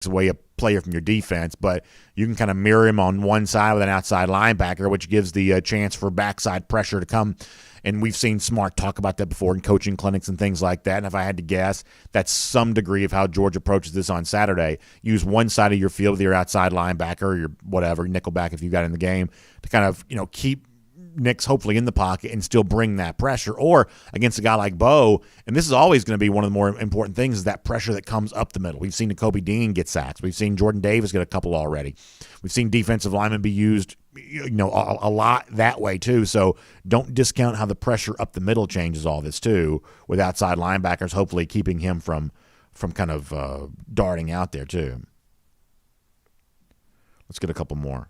away a player from your defense, but you can kind of mirror him on one side with an outside linebacker, which gives the chance for backside pressure to come. And we've seen Smart talk about that before in coaching clinics and things like that. And if I had to guess, that's some degree of how Georgia approaches this on Saturday. Use one side of your field with your outside linebacker or your whatever, nickelback if you got in the game, to kind of, keep Nick's hopefully in the pocket and still bring that pressure. Or against a guy like Bo, and this is always going to be one of the more important things, is that pressure that comes up the middle. We've seen Nakobe Dean get sacks. We've seen Jordan Davis get a couple already. We've seen defensive linemen be used a lot that way too. So don't discount how the pressure up the middle changes all this too, with outside linebackers hopefully keeping him from kind of darting out there too. Let's get a couple more.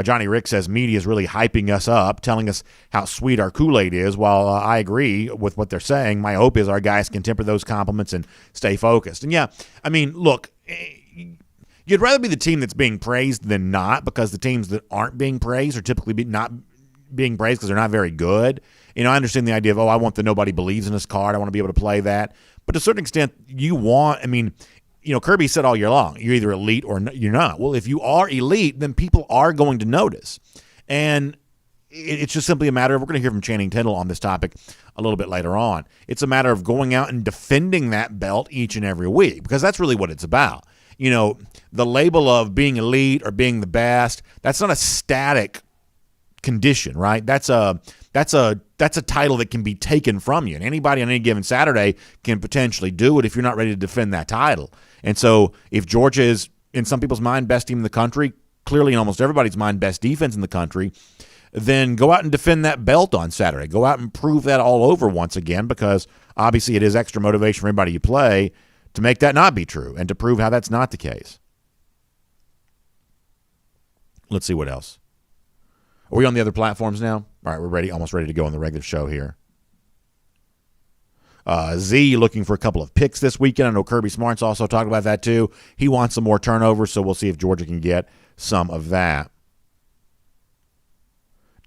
Johnny Rick says media is really hyping us up, telling us how sweet our Kool-Aid is. While I agree with what they're saying, my hope is our guys can temper those compliments and stay focused. And yeah, I mean, look, you'd rather be the team that's being praised than not, because the teams that aren't being praised are typically not being praised because they're not very good. I understand the idea of, I want the nobody believes in us card. I want to be able to play that. But to a certain extent, Kirby said all year long, you're either elite or you're not. Well, if you are elite, then people are going to notice. And it's just simply a matter of, we're going to hear from Channing Tindall on this topic a little bit later on. It's a matter of going out and defending that belt each and every week, because that's really what it's about. The label of being elite or being the best, that's not a static condition, right? That's a title that can be taken from you. And anybody on any given Saturday can potentially do it if you're not ready to defend that title. And so if Georgia is, in some people's mind, best team in the country, clearly in almost everybody's mind, best defense in the country, then go out and defend that belt on Saturday. Go out and prove that all over once again, because obviously it is extra motivation for everybody you play to make that not be true and to prove how that's not the case. Let's see what else. Are we on the other platforms now? All right, we're ready, almost ready to go on the regular show here. Z looking for a couple of picks this weekend. I know Kirby Smart's also talked about that too. He wants some more turnovers, so we'll see if Georgia can get some of that.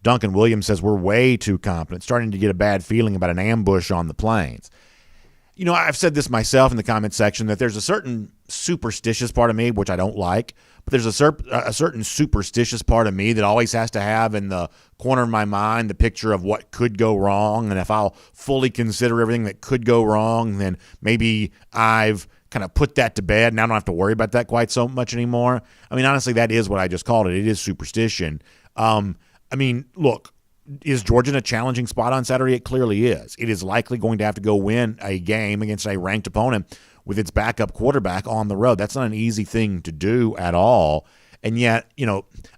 Duncan Williams says we're way too confident, starting to get a bad feeling about an ambush on the Plains. I've said this myself in the comment section, that there's a certain superstitious part of me, which I don't like, but there's a certain superstitious part of me that always has to have in the corner of my mind the picture of what could go wrong. And if I'll fully consider everything that could go wrong, then maybe I've kind of put that to bed. Now I don't have to worry about that quite so much anymore. Honestly, that is what I just called it. It is superstition. Look, is Georgia in a challenging spot on Saturday? It clearly is. It is likely going to have to go win a game against a ranked opponent with its backup quarterback on the road. That's not an easy thing to do at all. And yet,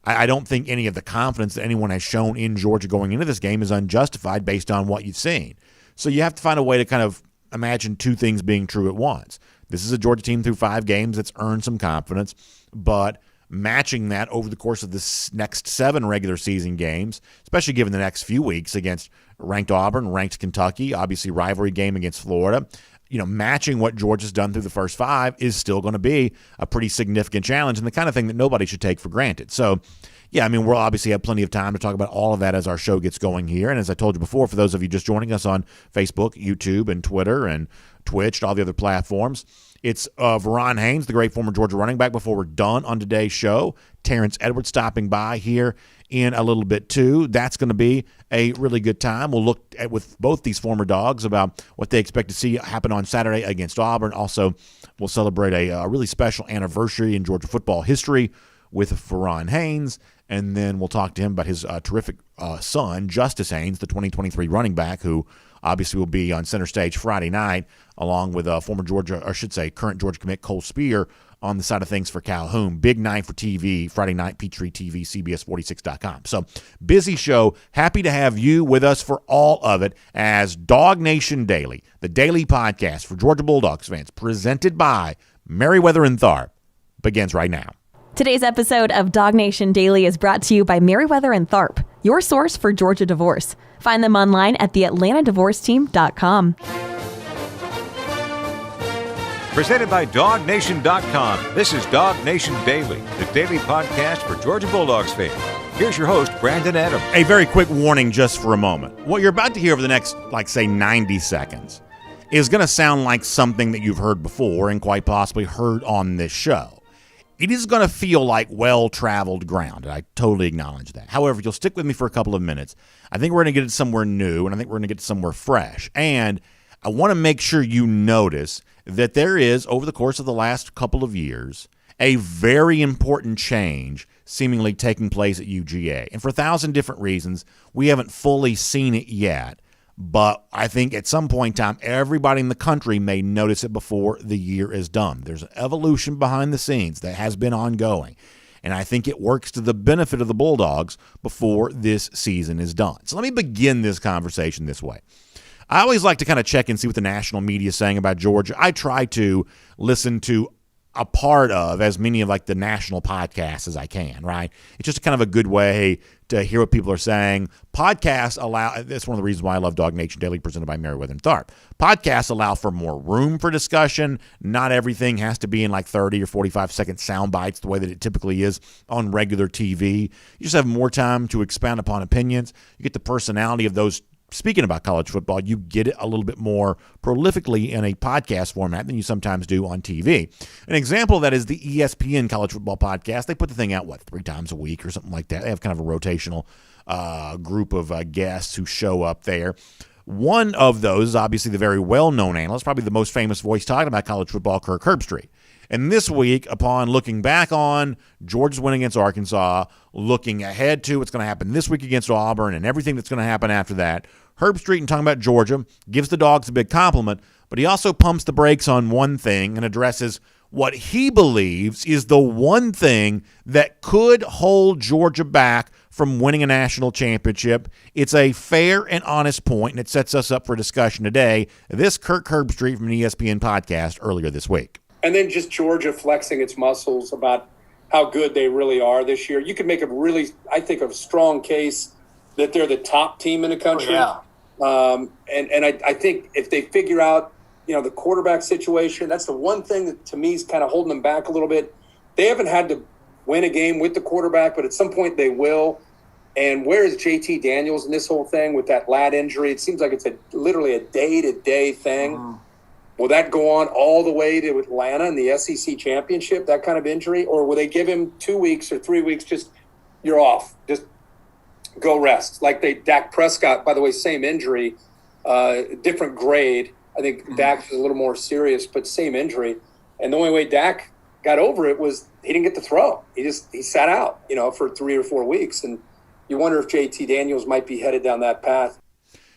I don't think any of the confidence that anyone has shown in Georgia going into this game is unjustified based on what you've seen. So you have to find a way to kind of imagine two things being true at once. This is a Georgia team through 5 games that's earned some confidence, but matching that over the course of this next 7 regular season games, especially given the next few weeks against ranked Auburn, ranked Kentucky, obviously rivalry game against Florida, matching what Georgia's done through the first 5 is still going to be a pretty significant challenge, and the kind of thing that nobody should take for granted. So, yeah, we'll obviously have plenty of time to talk about all of that as our show gets going here. And as I told you before, for those of you just joining us on Facebook, YouTube, and Twitter, and Twitch, all the other platforms, it's Verron Haynes, the great former Georgia running back. Before we're done on today's show, Terrence Edwards stopping by here in a little bit too. That's going to be a really good time. We'll look at with both these former Dogs about what they expect to see happen on Saturday against Auburn. Also, we'll celebrate a really special anniversary in Georgia football history with Verron Haynes. And then we'll talk to him about his terrific son, Justice Haynes, the 2023 running back, who obviously will be on center stage Friday night, along with former Georgia, or I should say current Georgia commit Cole Speer on the side of things for Calhoun. Big night for TV, Friday night, Peachtree TV, CBS46.com. So, busy show. Happy to have you with us for all of it as DawgNation Daily, the daily podcast for Georgia Bulldogs fans, presented by Merriweather and Tharp, begins right now. Today's episode of DawgNation Daily is brought to you by Merriweather and Tharp, your source for Georgia divorce. Find them online at theatlantadivorceteam.com. Presented by DawgNation.com. This is DawgNation Daily, the daily podcast for Georgia Bulldogs fans. Here's your host, Brandon Adams. A very quick warning just for a moment. What you're about to hear over the next, 90 seconds is going to sound like something that you've heard before and quite possibly heard on this show. It is going to feel like well-traveled ground, and I totally acknowledge that. However, if you'll stick with me for a couple of minutes, I think we're going to get it somewhere new, and I think we're going to get it somewhere fresh. And I want to make sure you notice that there is, over the course of the last couple of years, a very important change seemingly taking place at UGA. And for 1,000 different reasons, we haven't fully seen it yet. But I think at some point in time, everybody in the country may notice it before the year is done. There's an evolution behind the scenes that has been ongoing. And I think it works to the benefit of the Bulldogs before this season is done. So let me begin this conversation this way. I always like to kind of check and see what the national media is saying about Georgia. I try to listen to a part of as many of like the national podcasts as I can, right? It's just kind of a good way to hear what people are saying. Podcasts allow, that's one of the reasons why I love DawgNation Daily presented by Merriweather and Tharp. Podcasts allow for more room for discussion. Not everything has to be in like 30 or 45-second sound bites the way that it typically is on regular TV. You just have more time to expound upon opinions. You get the personality of those speaking about college football. You get it a little bit more prolifically in a podcast format than you sometimes do on TV. An example of that is the ESPN College Football Podcast. They put the thing out, 3 times a week or something like that. They have kind of a rotational group of guests who show up there. One of those is obviously the very well-known analyst, probably the most famous voice talking about college football, Kirk Herbstreit. And this week, upon looking back on Georgia's win against Arkansas, looking ahead to what's going to happen this week against Auburn and everything that's going to happen after that, Herbstreit, in talking about Georgia, gives the Dogs a big compliment, but he also pumps the brakes on one thing and addresses what he believes is the one thing that could hold Georgia back from winning a national championship. It's a fair and honest point, and it sets us up for discussion today. This Kirk Herbstreit from an ESPN podcast earlier this week. And then just Georgia flexing its muscles about how good they really are this year. You could make a really, I think, a strong case that they're the top team in the country. Oh, yeah. I think if they figure out, the quarterback situation, that's the one thing that to me is kind of holding them back a little bit. They haven't had to win a game with the quarterback, but at some point they will. And where is JT Daniels in this whole thing with that lat injury? It seems like it's literally a day-to-day thing. Mm. Will that go on all the way to Atlanta in the SEC championship, that kind of injury? Or will they give him 2 weeks or 3 weeks, just you're off, just go rest? Like Dak Prescott, by the way, same injury, different grade. I think Dak's was a little more serious, but same injury. And the only way Dak got over it was he didn't get to throw. He sat out, for 3 or 4 weeks. And you wonder if JT Daniels might be headed down that path.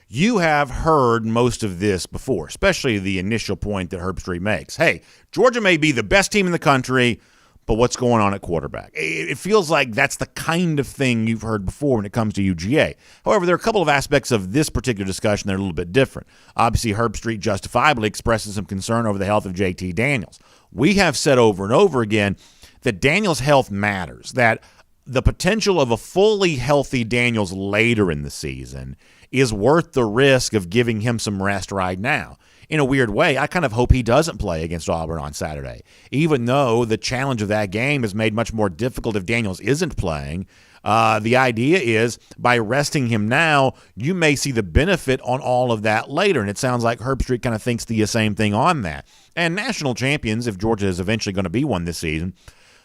You have heard most of this before, especially the initial point that Herbstreit makes. Hey, Georgia may be the best team in the country, but what's going on at quarterback? It feels like that's the kind of thing you've heard before when it comes to UGA. However, there are a couple of aspects of this particular discussion that are a little bit different. Obviously, Herbstreit justifiably expresses some concern over the health of JT Daniels. We have said over and over again that Daniels' health matters, that the potential of a fully healthy Daniels later in the season is worth the risk of giving him some rest right now. In a weird way, I kind of hope he doesn't play against Auburn on Saturday, even though the challenge of that game is made much more difficult if Daniels isn't playing. The idea is by resting him now, you may see the benefit on all of that later, and it sounds like Herbstreit kind of thinks the same thing on that. And national champions, if Georgia is eventually going to be one this season,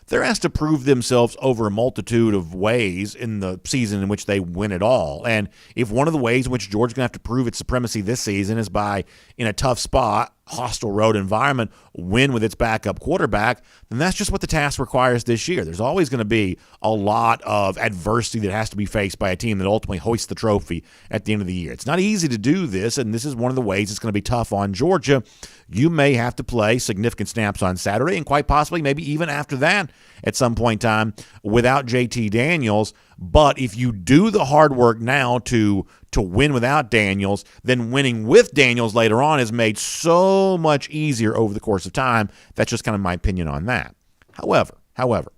they're asked to prove themselves over a multitude of ways in the season in which they win it all. And if one of the ways in which Georgia's going to have to prove its supremacy this season is by, in a tough spot, hostile road environment, win with its backup quarterback, then that's just what the task requires this year. There's always going to be a lot of adversity that has to be faced by a team that ultimately hoists the trophy at the end of the year. It's not easy to do this, and this is one of the ways it's going to be tough on Georgia. You may have to play significant snaps on Saturday, and quite possibly maybe even after that at some point in time without JT Daniels. But if you do the hard work now to win without Daniels, then winning with Daniels later on is made so much easier over the course of time. That's just kind of my opinion on that. However,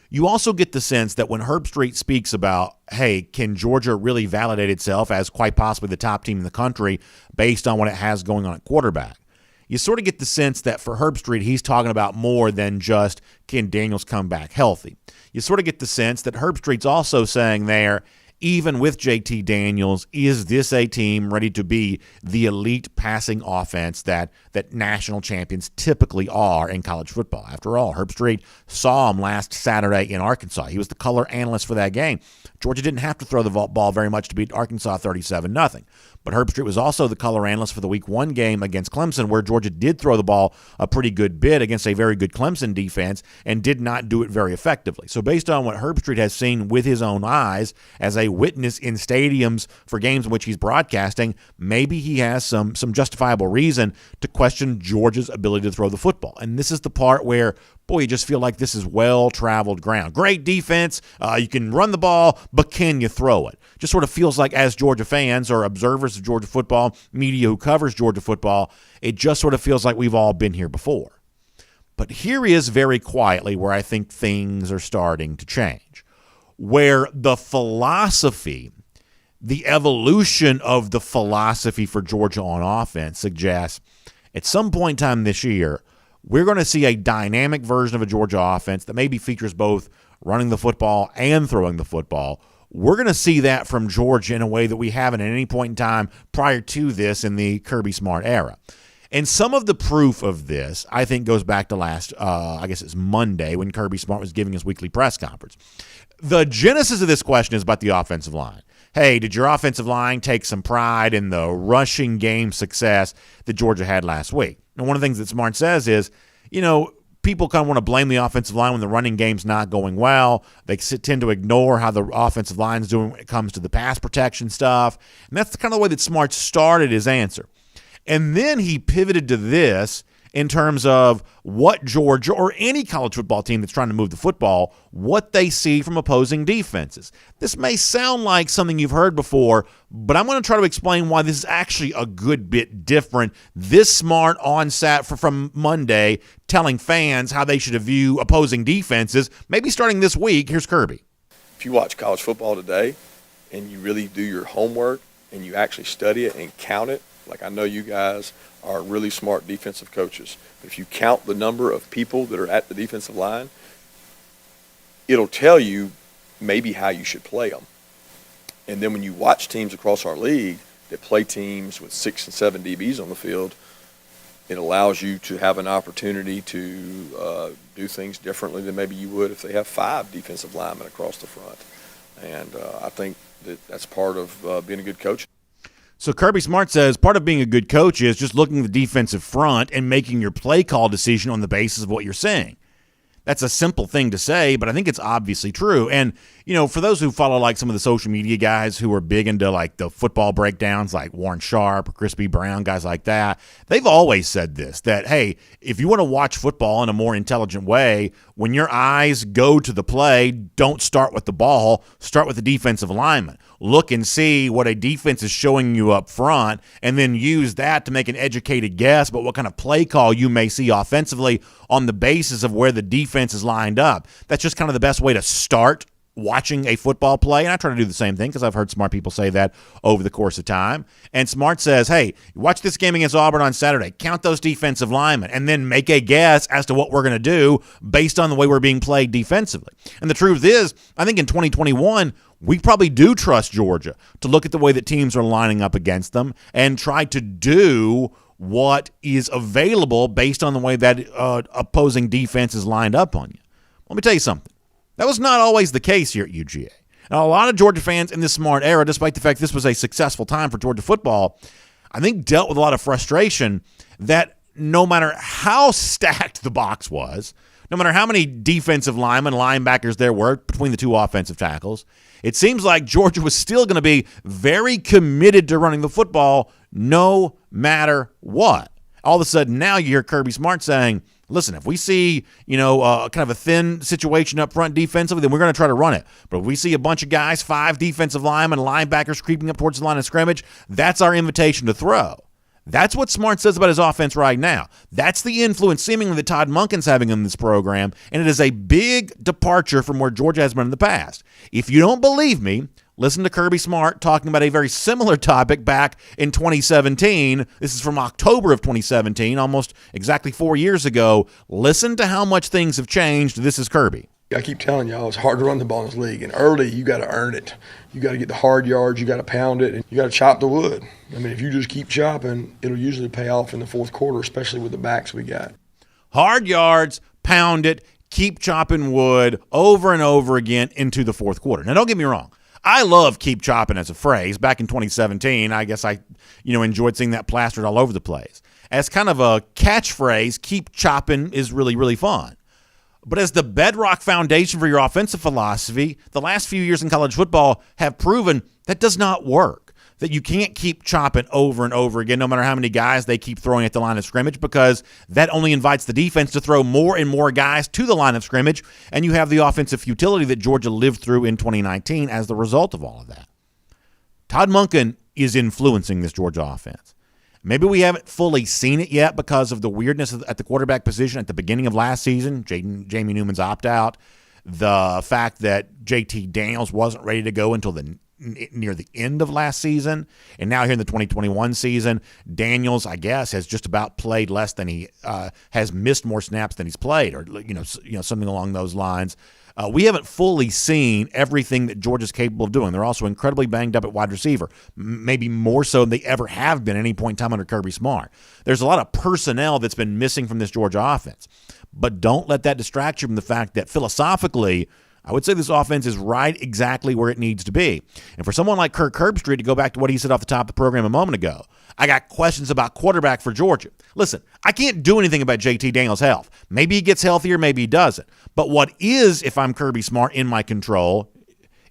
you also get the sense that when Herbstreit speaks about, hey, can Georgia really validate itself as quite possibly the top team in the country based on what it has going on at quarterback, you sort of get the sense that for Herbstreit, he's talking about more than just can Daniels come back healthy. You sort of get the sense that Herbstreit's also saying there, even with JT Daniels, is this a team ready to be the elite passing offense that national champions typically are in college football? After all, Herbstreit saw him last Saturday in Arkansas. He was the color analyst for that game. Georgia didn't have to throw the ball very much to beat Arkansas 37-0. But Herbstreit was also the color analyst for the Week 1 game against Clemson, where Georgia did throw the ball a pretty good bit against a very good Clemson defense and did not do it very effectively. So based on what Herbstreit has seen with his own eyes as a witness in stadiums for games in which he's broadcasting, maybe he has some justifiable reason to question Georgia's ability to throw the football. And this is the part where, boy, you just feel like this is well-traveled ground. Great defense. You can run the ball, but can you throw it? Just sort of feels like, as Georgia fans or observers of Georgia football, media who covers Georgia football, it just sort of feels like we've all been here before. But here is very quietly where I think things are starting to change, where the philosophy, the evolution of the philosophy for Georgia on offense suggests at some point in time this year, we're going to see a dynamic version of a Georgia offense that maybe features both running the football and throwing the football. We're going to see that from Georgia in a way that we haven't at any point in time prior to this in the Kirby Smart era. And some of the proof of this, I think, goes back to last, I guess it's Monday, when Kirby Smart was giving his weekly press conference. The genesis of this question is about the offensive line. Hey, did your offensive line take some pride in the rushing game success that Georgia had last week? And one of the things that Smart says is, people kind of want to blame the offensive line when the running game's not going well. They tend to ignore how the offensive line is doing when it comes to the pass protection stuff. And that's the kind of the way that Smart started his answer. And then he pivoted to this in terms of what Georgia or any college football team that's trying to move the football, what they see from opposing defenses. This may sound like something you've heard before, but I'm going to try to explain why this is actually a good bit different. This Smart from Monday telling fans how they should view opposing defenses, maybe starting this week. Here's Kirby. If you watch college football today and you really do your homework and you actually study it and count it, like I know you guys are really smart defensive coaches. But if you count the number of people that are at the defensive line, it'll tell you maybe how you should play them. And then when you watch teams across our league that play teams with 6 and 7 DBs on the field, it allows you to have an opportunity to do things differently than maybe you would if they have 5 defensive linemen across the front. And I think that's part of being a good coach. So Kirby Smart says part of being a good coach is just looking at the defensive front and making your play call decision on the basis of what you're seeing. That's a simple thing to say, but I think it's obviously true. And, for those who follow like some of the social media guys who are big into like the football breakdowns like Warren Sharp or Crispy Brown, guys like that, they've always said this, that, hey, if you want to watch football in a more intelligent way, when your eyes go to the play, don't start with the ball, start with the defensive lineman. Look and see what a defense is showing you up front, and then use that to make an educated guess about what kind of play call you may see offensively on the basis of where the defense is lined up. That's just kind of the best way to start watching a football play, and I try to do the same thing because I've heard smart people say that over the course of time. And Smart says, hey, watch this game against Auburn on Saturday, count those defensive linemen, and then make a guess as to what we're going to do based on the way we're being played defensively. And the truth is, I think in 2021, we probably do trust Georgia to look at the way that teams are lining up against them and try to do what is available based on the way that opposing defense is lined up on you. Let me tell you something. That was not always the case here at UGA. Now, a lot of Georgia fans in this Smart era, despite the fact this was a successful time for Georgia football, I think dealt with a lot of frustration that no matter how stacked the box was, no matter how many defensive linemen, linebackers there were between the two offensive tackles, it seems like Georgia was still going to be very committed to running the football no matter what. All of a sudden now you hear Kirby Smart saying, listen, if we see, kind of a thin situation up front defensively, then we're going to try to run it. But if we see a bunch of guys, 5 defensive linemen, linebackers creeping up towards the line of scrimmage, that's our invitation to throw. That's what Smart says about his offense right now. That's the influence seemingly that Todd Monken's having in this program, and it is a big departure from where Georgia has been in the past. If you don't believe me, listen to Kirby Smart talking about a very similar topic back in 2017. This is from October of 2017, almost exactly 4 years ago. Listen to how much things have changed. This is Kirby. I keep telling y'all, it's hard to run the ball in this league. And early, you got to earn it. You got to get the hard yards. You got to pound it. And you got to chop the wood. I mean, if you just keep chopping, it'll usually pay off in the fourth quarter, especially with the backs we got. Hard yards, pound it, keep chopping wood over and over again into the fourth quarter. Now, don't get me wrong. I love keep chopping as a phrase. Back in 2017, I guess I enjoyed seeing that plastered all over the place. As kind of a catchphrase, keep chopping is really, really fun. But as the bedrock foundation for your offensive philosophy, the last few years in college football have proven that does not work, that you can't keep chopping over and over again no matter how many guys they keep throwing at the line of scrimmage, because that only invites the defense to throw more and more guys to the line of scrimmage, and you have the offensive futility that Georgia lived through in 2019 as the result of all of that. Todd Monken is influencing this Georgia offense. Maybe we haven't fully seen it yet because of the weirdness at the quarterback position at the beginning of last season, Jamie Newman's opt-out, the fact that JT Daniels wasn't ready to go until near the end of last season, and now here in the 2021 season, Daniels, I guess, has just about played less than he has missed more snaps than he's played, or something along those lines. We haven't fully seen everything that Georgia's capable of doing. They're also incredibly banged up at wide receiver, maybe more so than they ever have been at any point in time under Kirby Smart. There's a lot of personnel that's been missing from this Georgia offense. But don't let that distract you from the fact that philosophically, I would say this offense is right exactly where it needs to be. And for someone like Kirk Herbstreit, to go back to what he said off the top of the program a moment ago, I got questions about quarterback for Georgia. Listen, I can't do anything about JT Daniels' health. Maybe he gets healthier, maybe he doesn't. But what is, if I'm Kirby Smart, in my control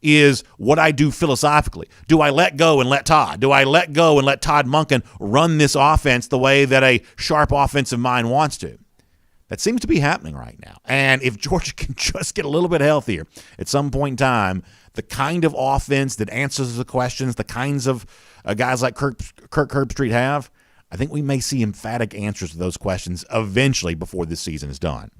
is what I do philosophically. Do I let go and let Todd? Do I let go and let Todd Monken run this offense the way that a sharp offensive mind wants to? That seems to be happening right now. And if Georgia can just get a little bit healthier at some point in time, the kind of offense that answers the questions, the kinds of guys like Kirk Herbstreit have, I think we may see emphatic answers to those questions eventually before this season is done.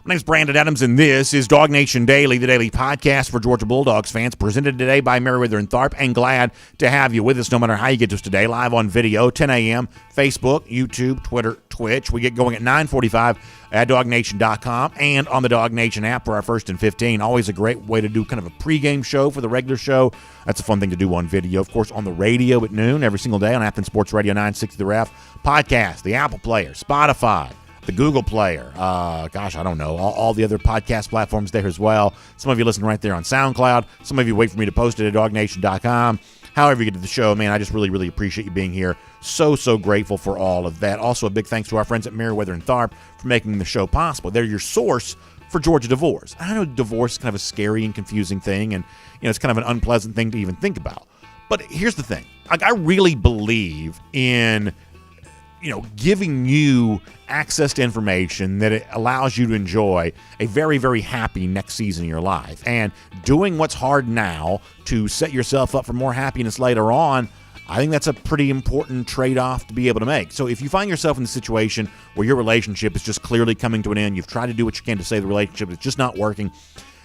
My name's Brandon Adams, and this is DawgNation Daily, the daily podcast for Georgia Bulldogs fans, presented today by Meriwether and Tharp, and glad to have you with us no matter how you get to us today, live on video, 10 a.m., Facebook, YouTube, Twitter, Twitch. We get going at 9:45 at DawgNation.com and on the DawgNation app for our 1st and 15. Always a great way to do kind of a pregame show for the regular show. That's a fun thing to do on video. Of course, on the radio at noon every single day on Athens Sports Radio 960 The Ref. Podcast, the Apple Player, Spotify, the Google Player, I don't know, all the other podcast platforms there as well. Some of you listen right there on SoundCloud. Some of you wait for me to post it at DawgNation.com. However you get to the show, man, I just really, really appreciate you being here. So grateful for all of that. Also, a big thanks to our friends at Meriwether and Tharp for making the show possible. They're your source for Georgia divorce. I know divorce is kind of a scary and confusing thing, and it's kind of an unpleasant thing to even think about. But here's the thing. I really believe in giving you access to information that it allows you to enjoy a very, very happy next season in your life. And doing what's hard now to set yourself up for more happiness later on, I think that's a pretty important trade-off to be able to make. So if you find yourself in the situation where your relationship is just clearly coming to an end, you've tried to do what you can to save the relationship, it's just not working,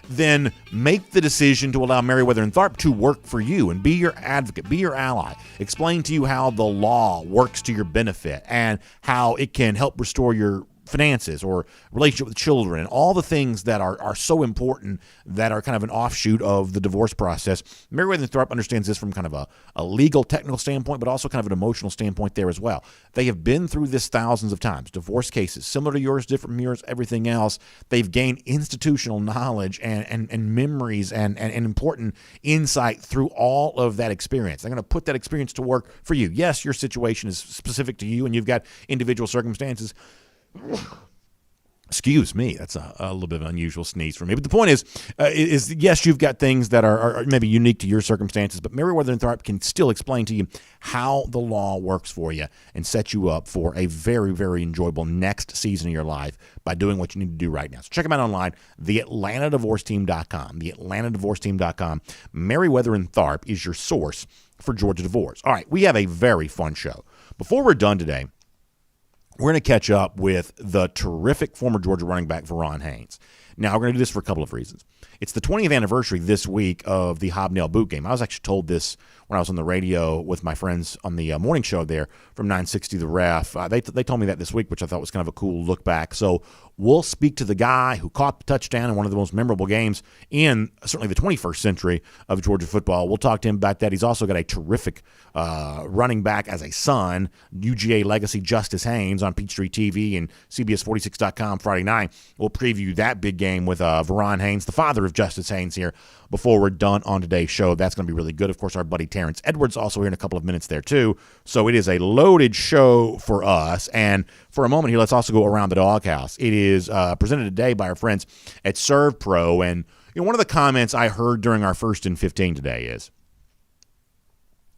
then make the decision to allow Meriwether and Tharp to work for you and be your advocate, be your ally. Explain to you how the law works to your benefit and how it can help restore your finances or relationship with children and all the things that are so important that are kind of an offshoot of the divorce process. Meriwether and Tharp understands this from kind of a legal, technical standpoint, but also kind of an emotional standpoint there as well. They have been through this thousands of times. Divorce cases, similar to yours, different from yours, everything else. They've gained institutional knowledge and memories and important insight through all of that experience. They're going to put that experience to work for you. Yes, your situation is specific to you and you've got individual circumstances. Excuse me, that's a little bit of an unusual sneeze for me. But the point is yes, you've got things that are maybe unique to your circumstances, but Meriwether and Tharp can still explain to you how the law works for you and set you up for a very, very enjoyable next season of your life by doing what you need to do right now. So check them out online, theatlantadivorceteam.com, theatlantadivorceteam.com. Meriwether and Tharp is your source for Georgia divorce. All right, we have a very fun show. Before we're done today, we're going to catch up with the terrific former Georgia running back Verron Haynes. Now, we're going to do this for a couple of reasons. It's the 20th anniversary this week of the Hobnail boot game. I was actually told this when I was on the radio with my friends on the morning show there from 960 The Ref. They told me that this week, which I thought was kind of a cool look back. So we'll speak to the guy who caught the touchdown in one of the most memorable games in certainly the 21st century of Georgia football. We'll talk to him about that. He's also got a terrific running back as a son, UGA legacy Justice Haynes on Peachtree TV and CBS46.com Friday night. We'll preview that big game with Verron Haynes, the father of Justice Haynes, here before we're done on today's show. That's going to be really good. Of course, our buddy Terrence Edwards also here in a couple of minutes there too. So it is a loaded show for us. And for a moment here, let's also go around the doghouse. It is presented today by our friends at Serve Pro. And one of the comments I heard during our 1st and 15 today is,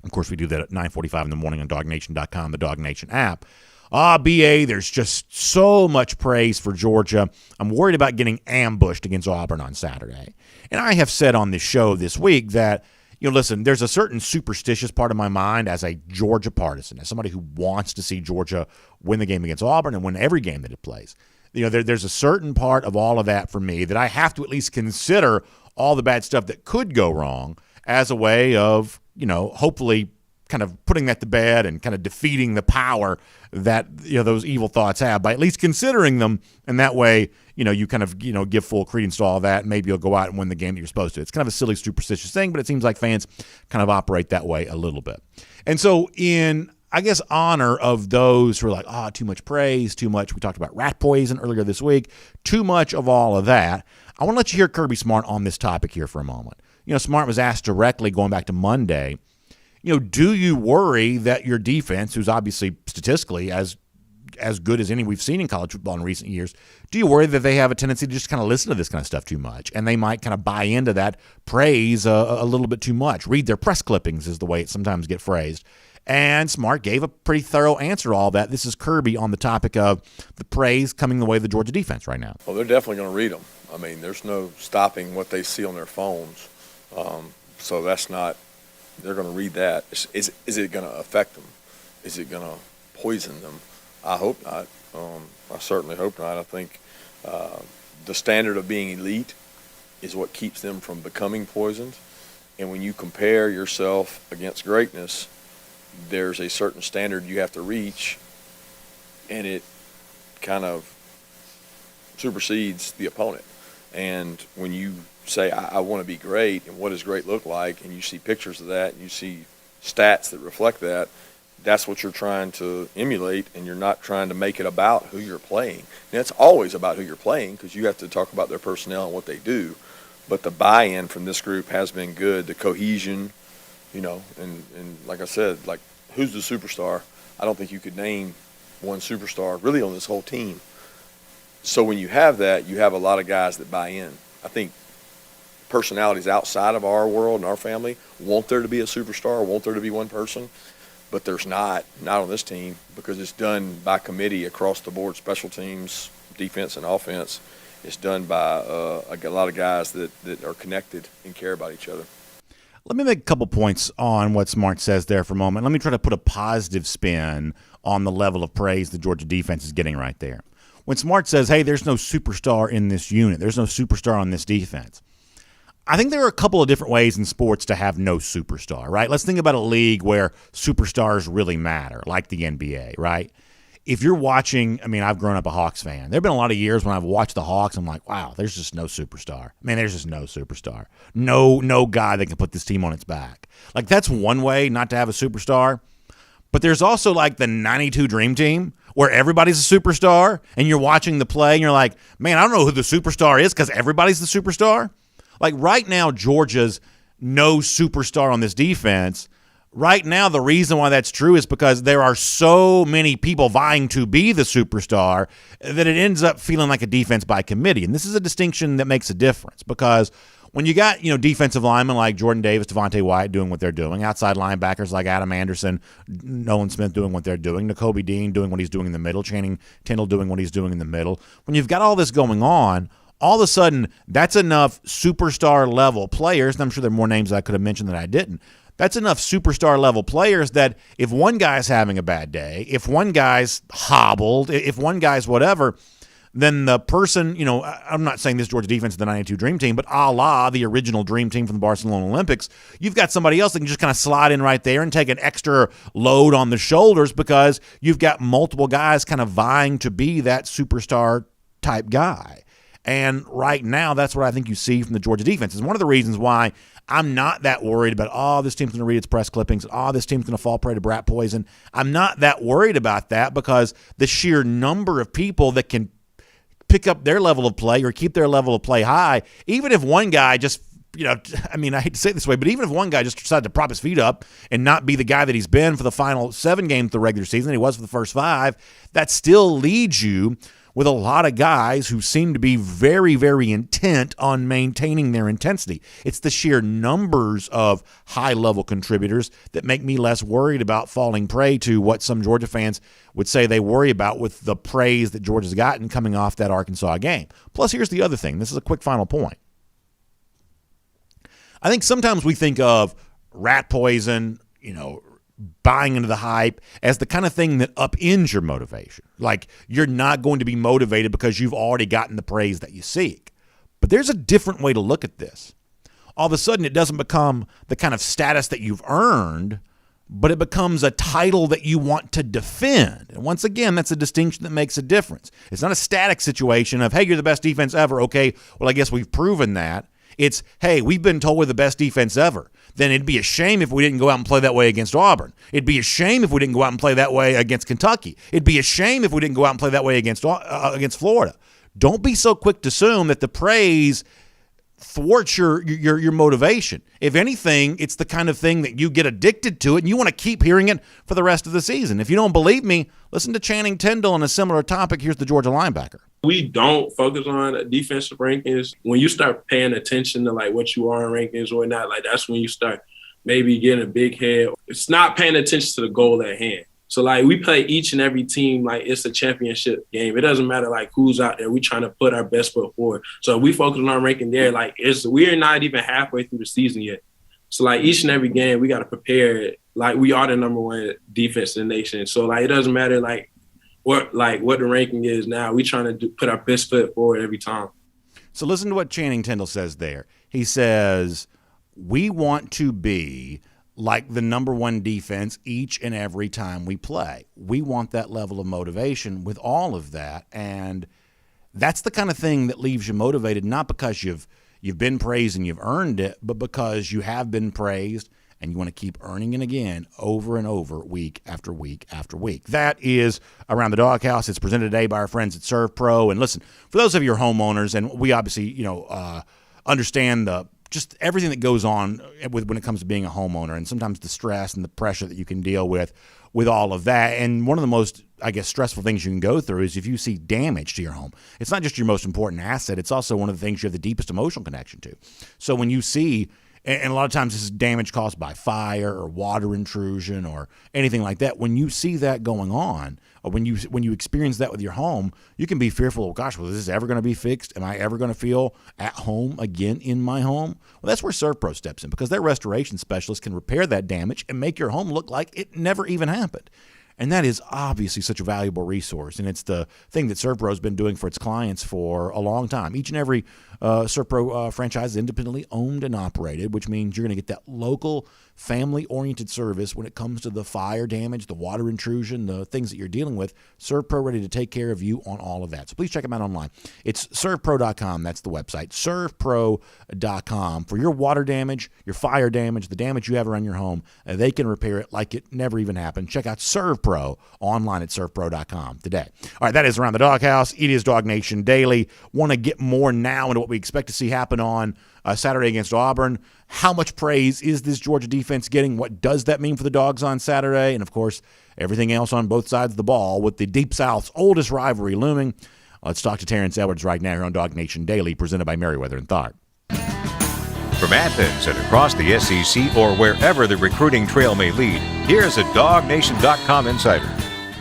of course, we do that at 9:45 in the morning on DawgNation.com, the DawgNation app. BA, there's just so much praise for Georgia. I'm worried about getting ambushed against Auburn on Saturday. And I have said on this show this week that, listen, there's a certain superstitious part of my mind as a Georgia partisan, as somebody who wants to see Georgia win the game against Auburn and win every game that it plays. There's a certain part of all of that for me that I have to at least consider all the bad stuff that could go wrong as a way of, hopefully kind of putting that to bed and kind of defeating the power that those evil thoughts have by at least considering them. And that way, you kind of give full credence to all that. Maybe you'll go out and win the game that you're supposed to. It's kind of a silly, superstitious thing, but it seems like fans kind of operate that way a little bit. And so in, I guess, honor of those who are like, too much praise, too much. We talked about rat poison earlier this week. Too much of all of that. I want to let you hear Kirby Smart on this topic here for a moment. Smart was asked directly going back to Monday, do you worry that your defense, who's obviously statistically as good as any we've seen in college football in recent years, do you worry that they have a tendency to just kind of listen to this kind of stuff too much? And they might kind of buy into that praise a little bit too much. Read their press clippings is the way it sometimes get phrased. And Smart gave a pretty thorough answer to all that. This is Kirby on the topic of the praise coming the way of the Georgia defense right now. Well, they're definitely going to read them. I mean, there's no stopping what they see on their phones. So that's not – they're going to read that. Is it going to affect them? Is it going to poison them? I hope not. I certainly hope not. I think the standard of being elite is what keeps them from becoming poisoned. And when you compare yourself against greatness, there's a certain standard you have to reach, and it kind of supersedes the opponent. And when you say, I want to be great, and what does great look like, and you see pictures of that, and you see stats that reflect that, that's what you're trying to emulate, and you're not trying to make it about who you're playing. And it's always about who you're playing because you have to talk about their personnel and what they do. But the buy-in from this group has been good, the cohesion, and like I said, like, who's the superstar? I don't think you could name one superstar really on this whole team. So when you have that, you have a lot of guys that buy in. I think personalities outside of our world and our family want there to be a superstar, want there to be one person, but there's not on this team because it's done by committee across the board, special teams, defense and offense. It's done by a lot of guys that are connected and care about each other. Let me make a couple points on what Smart says there for a moment. Let me try to put a positive spin on the level of praise the Georgia defense is getting right there. When Smart says, hey, there's no superstar in this unit, there's no superstar on this defense, I think there are a couple of different ways in sports to have no superstar, right? Let's think about a league where superstars really matter, like the NBA, right? If you're watching, I've grown up a Hawks fan. There have been a lot of years when I've watched the Hawks, I'm like, wow, there's just no superstar. There's just no superstar. No guy that can put this team on its back. Like, that's one way not to have a superstar. But there's also like the 92 Dream Team where everybody's a superstar and you're watching the play and you're like, man, I don't know who the superstar is because everybody's the superstar. Like right now, Georgia's no superstar on this defense. Right now, the reason why that's true is because there are so many people vying to be the superstar that it ends up feeling like a defense by committee. And this is a distinction that makes a difference because when you got, defensive linemen like Jordan Davis, Devontae Wyatt doing what they're doing, outside linebackers like Adam Anderson, Nolan Smith doing what they're doing, Nakobe Dean doing what he's doing in the middle, Channing Tindall doing what he's doing in the middle. When you've got all this going on, all of a sudden, that's enough superstar-level players, and I'm sure there are more names I could have mentioned that I didn't. That's enough superstar-level players that if one guy's having a bad day, if one guy's hobbled, if one guy's whatever, then the person, I'm not saying this Georgia defense is the 92 Dream Team, but a la the original Dream Team from the Barcelona Olympics, you've got somebody else that can just kind of slide in right there and take an extra load on the shoulders because you've got multiple guys kind of vying to be that superstar type guy. And right now, that's what I think you see from the Georgia defense. It's one of the reasons why I'm not that worried about, this team's going to read its press clippings, this team's going to fall prey to brat poison. I'm not that worried about that because the sheer number of people that can pick up their level of play or keep their level of play high, even if one guy just, I hate to say it this way, but even if one guy just decided to prop his feet up and not be the guy that he's been for the final 7 games of the regular season, he was for the first 5, that still leads you with a lot of guys who seem to be very, very intent on maintaining their intensity. It's the sheer numbers of high-level contributors that make me less worried about falling prey to what some Georgia fans would say they worry about with the praise that Georgia's gotten coming off that Arkansas game. Plus, here's the other thing. This is a quick final point. I think sometimes we think of rat poison, buying into the hype as the kind of thing that upends your motivation. Like you're not going to be motivated because you've already gotten the praise that you seek. But there's a different way to look at this. All of a sudden, it doesn't become the kind of status that you've earned, but it becomes a title that you want to defend. And once again, that's a distinction that makes a difference. It's not a static situation of, hey, you're the best defense ever. Okay, well, I guess we've proven that. It's, hey, we've been told we're the best defense ever. Then it'd be a shame if we didn't go out and play that way against Auburn. It'd be a shame if we didn't go out and play that way against Kentucky. It'd be a shame if we didn't go out and play that way against Florida. Don't be so quick to assume that the praise thwarts your motivation. If anything, it's the kind of thing that you get addicted to it and you want to keep hearing it for the rest of the season. If you don't believe me, listen to Channing Tindall on a similar topic. Here's the Georgia linebacker. We don't focus on defensive rankings. When you start paying attention to like what you are in rankings or not, like that's when you start maybe getting a big head. It's not paying attention to the goal at hand. So like we play each and every team like it's a championship game. It doesn't matter like who's out there. We're trying to put our best foot forward. So we focus on our ranking there. Like we're not even halfway through the season yet. So like each and every game we got to prepare. Like we are the number 1 defense in the nation. So like it doesn't matter what the ranking is now. We trying to put our best foot forward every time. So listen to what Channing Tindall says there. He says, we want to be like the number 1 defense each and every time we play. We want that level of motivation with all of that. And that's the kind of thing that leaves you motivated, not because you've been praised and you've earned it, but because you have been praised and you want to keep earning it again over and over week after week after week. That is Around the Doghouse. It's presented today by our friends at ServPro. And listen, for those of you who are homeowners, and we obviously, understand just everything that goes on when it comes to being a homeowner and sometimes the stress and the pressure that you can deal with all of that. And one of the most, stressful things you can go through is if you see damage to your home. It's not just your most important asset. It's also one of the things you have the deepest emotional connection to. So when you see, and a lot of times this is damage caused by fire or water intrusion or anything like that, when you see that going on, or when you experience that with your home, you can be fearful, oh gosh, well, is this ever going to be fixed? Am I ever going to feel at home again in my home? Well, that's where ServPro steps in because their restoration specialists can repair that damage and make your home look like it never even happened. And that is obviously such a valuable resource, and it's the thing that ServPro has been doing for its clients for a long time. Each and every ServPro franchise is independently owned and operated, which means you're going to get that local, family-oriented service when it comes to the fire damage, the water intrusion, the things that you're dealing with. ServPro ready to take care of you on all of that. So please check them out online. It's servpro.com. That's the website, servpro.com. For your water damage, your fire damage, the damage you have around your home, they can repair it like it never even happened. Check out ServPro online at servpro.com today. All right, that is Around the Doghouse. It is DawgNation Daily. Want to get more now into what we expect to see happen on Saturday against Auburn. How much praise is this Georgia defense getting? What does that mean for the Dogs on Saturday? And, of course, everything else on both sides of the ball with the Deep South's oldest rivalry looming. Let's talk to Terrence Edwards right now here on DawgNation Daily, presented by Merriweather and Tharp. From Athens and across the SEC or wherever the recruiting trail may lead, here's a DawgNation.com insider.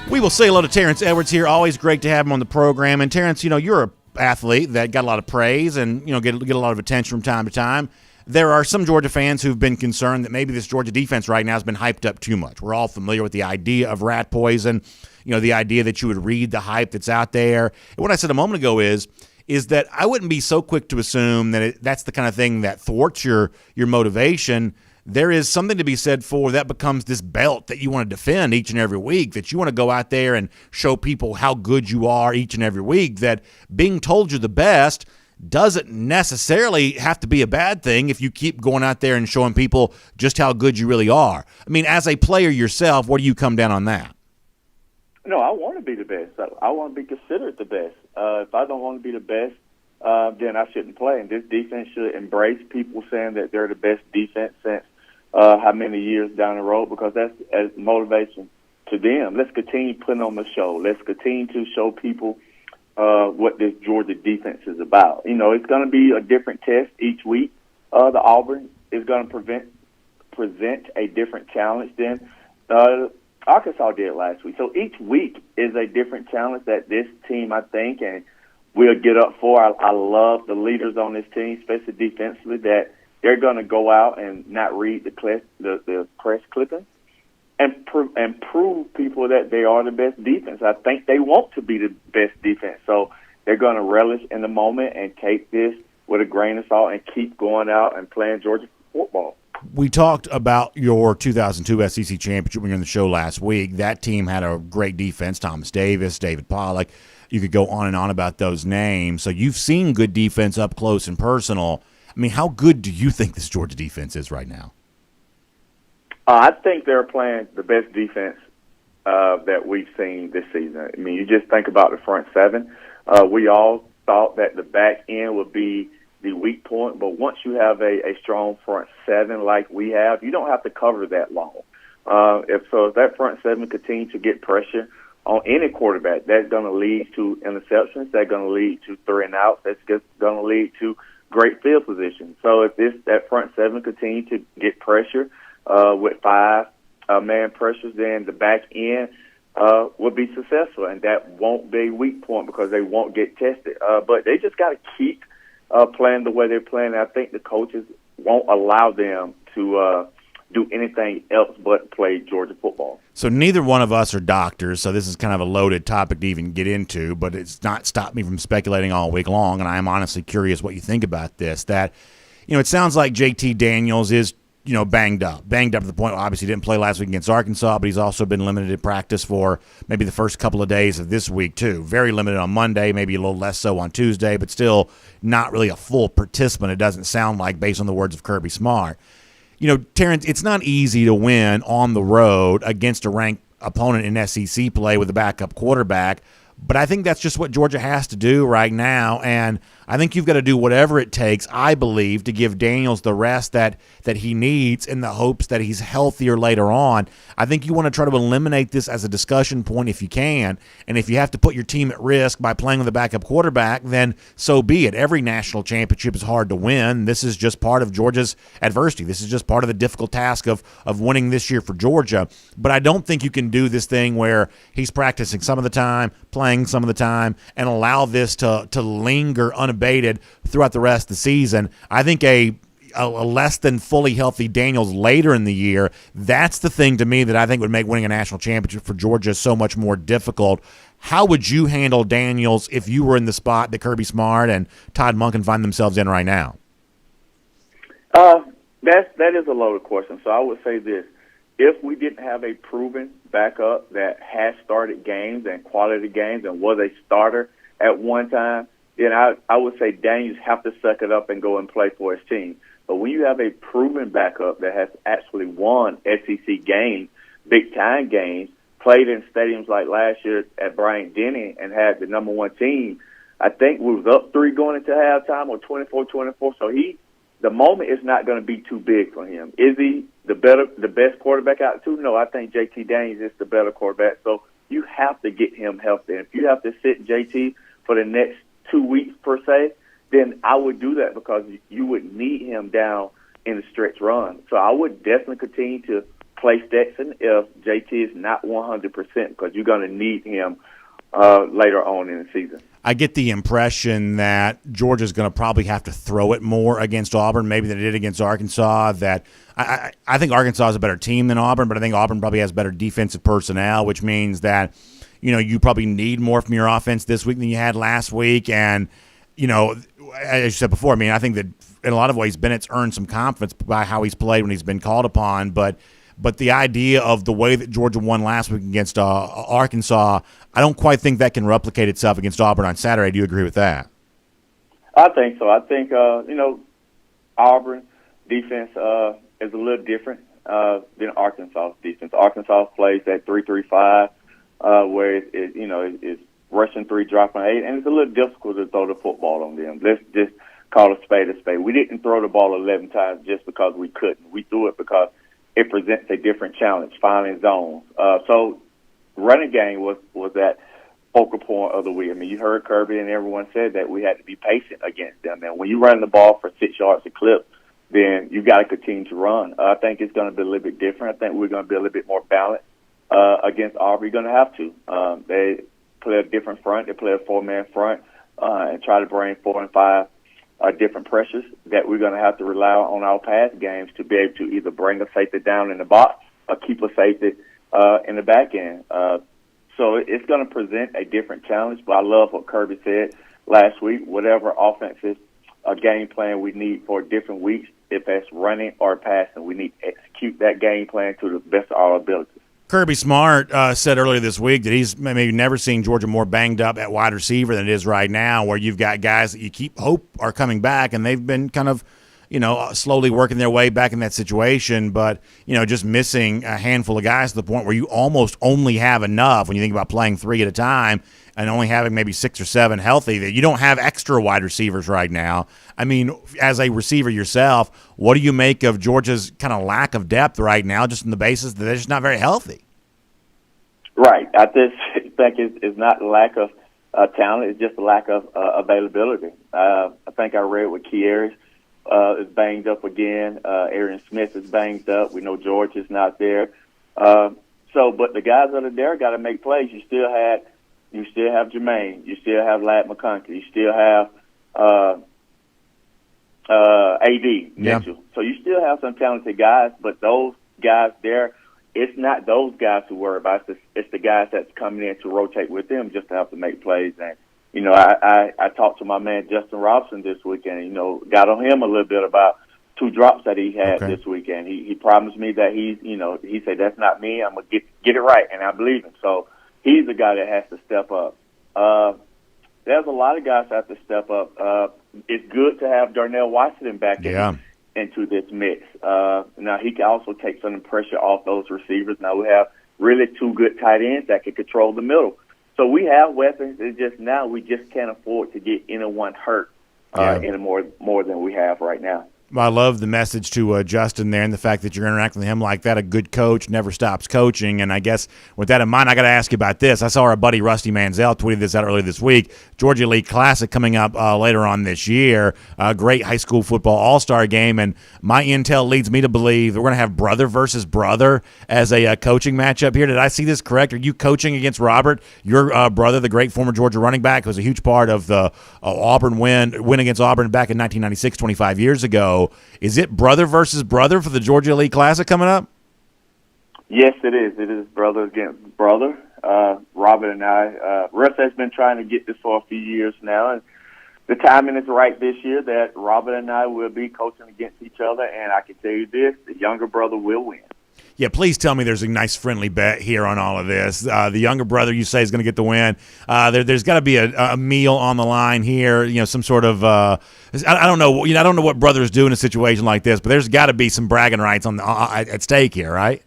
We will say hello to Terrence Edwards here. Always great to have him on the program. And, Terrence, you're a athlete that got a lot of praise and get a lot of attention from time to time. there are some Georgia fans who've been concerned that maybe this Georgia defense right now has been hyped up too much. We're all familiar with the idea of rat poison, the idea that you would read the hype that's out there. And what I said a moment ago is that I wouldn't be so quick to assume that that's the kind of thing that thwarts your motivation. There is something to be said for that becomes this belt that you want to defend each and every week, that you want to go out there and show people how good you are each and every week, that being told you're the best doesn't necessarily have to be a bad thing if you keep going out there and showing people just how good you really are. I mean, as a player yourself, where do you come down on that? No, I want to be the best. I want to be considered the best. If I don't want to be the best, then I shouldn't play. And this defense should embrace people saying that they're the best defense since how many years down the road, because that's as motivation to them. Let's continue putting on the show. Let's continue to show people what this Georgia defense is about. It's going to be a different test each week. The Auburn is going to present a different challenge than Arkansas did last week. So each week is a different challenge that this team, I think, and we'll get up for. I love the leaders on this team, especially defensively, that they're going to go out and not read the press clipping and prove people that they are the best defense. I think they want to be the best defense. So they're going to relish in the moment and take this with a grain of salt and keep going out and playing Georgia football. We talked about your 2002 SEC championship when you were on the show last week. That team had a great defense, Thomas Davis, David Pollock. You could go on and on about those names. So you've seen good defense up close and personal. I mean, how good do you think this Georgia defense is right now? I think they're playing the best defense that we've seen this season. I mean, you just think about the front seven. We all thought that the back end would be the weak point, but once you have a strong front seven like we have, you don't have to cover that long. If that front seven continues to get pressure on any quarterback, that's going to lead to interceptions. That's going to lead to 3 and outs. That's just going to lead to great field position. So if that front seven continues to get pressure with 5-man pressures, then the back end will be successful, and that won't be a weak point because they won't get tested. But they just got to keep playing the way they're playing. I think the coaches won't allow them to do anything else but play Georgia football. So neither one of us are doctors, so this is kind of a loaded topic to even get into, but it's not stopped me from speculating all week long, and I am honestly curious what you think about this. That, it sounds like JT Daniels is, banged up to the point, obviously didn't play last week against Arkansas, but he's also been limited in practice for maybe the first couple of days of this week too. Very limited on Monday, maybe a little less so on Tuesday, but still not really a full participant, it doesn't sound like, based on the words of Kirby Smart. Terrence, it's not easy to win on the road against a ranked opponent in SEC play with a backup quarterback, but I think that's just what Georgia has to do right now, and I think you've got to do whatever it takes, I believe, to give Daniels the rest that he needs in the hopes that he's healthier later on. I think you want to try to eliminate this as a discussion point if you can, and if you have to put your team at risk by playing with a backup quarterback, then so be it. Every national championship is hard to win. This is just part of Georgia's adversity. This is just part of the difficult task of winning this year for Georgia. But I don't think you can do this thing where he's practicing some of the time, playing some of the time, and allow this to linger unabated throughout the rest of the season. I think a less than fully healthy Daniels later in the year, that's the thing to me that I think would make winning a national championship for Georgia so much more difficult. How would you handle Daniels if you were in the spot that Kirby Smart and Todd Monken find themselves in right now? That is a loaded question. So I would say this. If we didn't have a proven backup that has started games and quality games and was a starter at one time, then I would say Daniels have to suck it up and go and play for his team. But when you have a proven backup that has actually won SEC games, big-time games, played in stadiums like last year at Bryant-Denny and had the number one team, I think we was up 3 going into halftime or 24-24. So the moment is not going to be too big for him. Is he the best quarterback out of 2? No, I think JT Daniels is the better quarterback. So you have to get him healthy. And if you have to sit JT for the next 2 weeks per se, then I would do that because you would need him down in the stretch run. So I would definitely continue to play Stetson if JT is not 100% because you're going to need him later on in the season. I get the impression that Georgia's going to probably have to throw it more against Auburn, maybe than it did against Arkansas. That I think Arkansas is a better team than Auburn, but I think Auburn probably has better defensive personnel, which means that, you probably need more from your offense this week than you had last week. And, as you said before, I think that in a lot of ways Bennett's earned some confidence by how he's played when he's been called upon, but the idea of the way that Georgia won last week against Arkansas, I don't quite think that can replicate itself against Auburn on Saturday. Do you agree with that? I think so. I think, Auburn defense is a little different than Arkansas defense. Arkansas plays that 3-3-5 where it's rushing 3, dropping 8, and it's a little difficult to throw the football on them. Let's just call a spade a spade. We didn't throw the ball 11 times just because we couldn't. We threw it because it presents a different challenge, finding zones. So running game was that focal point of the week. You heard Kirby and everyone said that we had to be patient against them. And when you run the ball for 6 yards a clip, then you got to continue to run. I think it's going to be a little bit different. I think we're going to be a little bit more balanced against Auburn. You're going to have to. They play a different front. They play a 4-man front and try to bring 4 and 5 different pressures that we're going to have to rely on our pass games to be able to either bring a safety down in the box or keep a safety in the back end. So it's going to present a different challenge, but I love what Kirby said last week. Whatever offensive game plan we need for different weeks, if that's running or passing, we need to execute that game plan to the best of our abilities. Kirby Smart said earlier this week that he's maybe never seen Georgia more banged up at wide receiver than it is right now, where you've got guys that you keep hope are coming back, and they've been kind of, slowly working their way back in that situation, but, just missing a handful of guys to the point where you almost only have enough when you think about playing 3 at a time and only having maybe 6 or 7 healthy, that you don't have extra wide receivers right now. As a receiver yourself, what do you make of Georgia's kind of lack of depth right now, just on the basis that they're just not very healthy? Right. I just think it's not the lack of talent. It's just a lack of availability. I think I read with Kiers is banged up again. Aaron Smith is banged up. We know George is not there. But the guys that are there got to make plays. You still have Jermaine. You still have Ladd McConkey. You still have AD Mitchell. Yeah. So you still have some talented guys, but those guys there, it's not those guys to worry about. It's the guys that's coming in to rotate with them just to have to make plays. And, I talked to my man Justin Robinson this weekend, got on him a little bit about 2 drops that he had this weekend. He promised me that he said, that's not me. I'm going to get it right, and I believe him. So he's the guy that has to step up. There's a lot of guys that have to step up. It's good to have Darnell Washington back into this mix. Now, he can also take some of the pressure off those receivers. Now, we have really 2 good tight ends that can control the middle. So we have weapons. It's just now we just can't afford to get anyone hurt any more than we have right now. I love the message to Justin there and the fact that you're interacting with him like that. A good coach never stops coaching. And I guess with that in mind, I got to ask you about this. I saw our buddy Rusty Manziel tweeted this out earlier this week. Georgia Elite Classic coming up later on this year. A great high school football all-star game. And my intel leads me to believe we're going to have brother versus brother as a coaching matchup here. Did I see this correct? Are you coaching against Robert, your brother, the great former Georgia running back, who was a huge part of the Auburn win against Auburn back in 1996, 25 years ago? Is it brother versus brother for the Georgia Elite Classic coming up? Yes, it is. It is brother against brother. Robert and I, Russ has been trying to get this for a few years now, and the timing is right this year that Robert and I will be coaching against each other, and I can tell you this, the younger brother will win. Yeah, please tell me there's a nice friendly bet here on all of this. The younger brother you say is going to get the win. There's got to be a meal on the line here. Some sort of I don't know. I don't know what brothers do in a situation like this, but there's got to be some bragging rights on at stake here, right?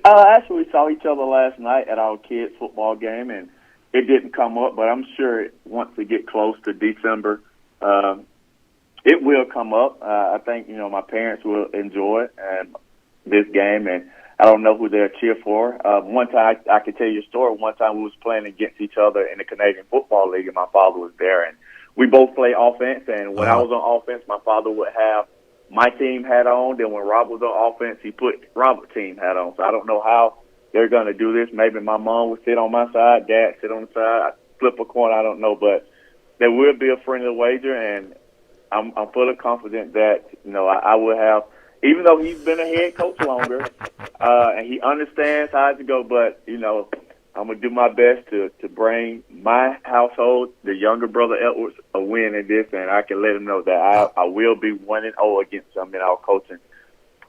Actually, we saw each other last night at our kids' football game, and it didn't come up. But I'm sure once we get close to December, it will come up. I think my parents will enjoy it and this game, and I don't know who they'll cheer for. One time, I can tell you a story. One time we was playing against each other in the Canadian Football League, and my father was there, and we both play offense, and when I was on offense, my father would have my team hat on. Then when Rob was on offense, he put Robert's team hat on. So I don't know how they're going to do this. Maybe my mom would sit on my side, Dad sit on the side. flip a coin. I don't know, but there will be a friendly wager, and I'm fully confident that, I will have, even though he's been a head coach longer, and he understands how to go, but, I'm going to do my best to bring my household, the younger brother Edwards, a win in this, and I can let him know that I will be 1-0 against them in our coaching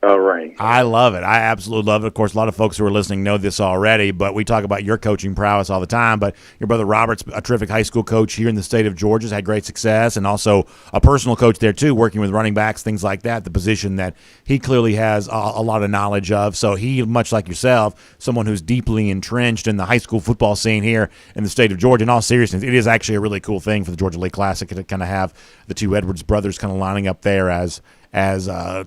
reign. I love it. I absolutely love it. Of course, a lot of folks who are listening know this already, but we talk about your coaching prowess all the time. But your brother Robert's a terrific high school coach here in the state of Georgia, has had great success, and also a personal coach there too, working with running backs, things like that, the position that he clearly has a lot of knowledge of. So he, much like yourself, someone who's deeply entrenched in the high school football scene here in the state of Georgia. In all seriousness, it is actually a really cool thing for the Georgia League Classic to kind of have the two Edwards brothers kind of lining up there as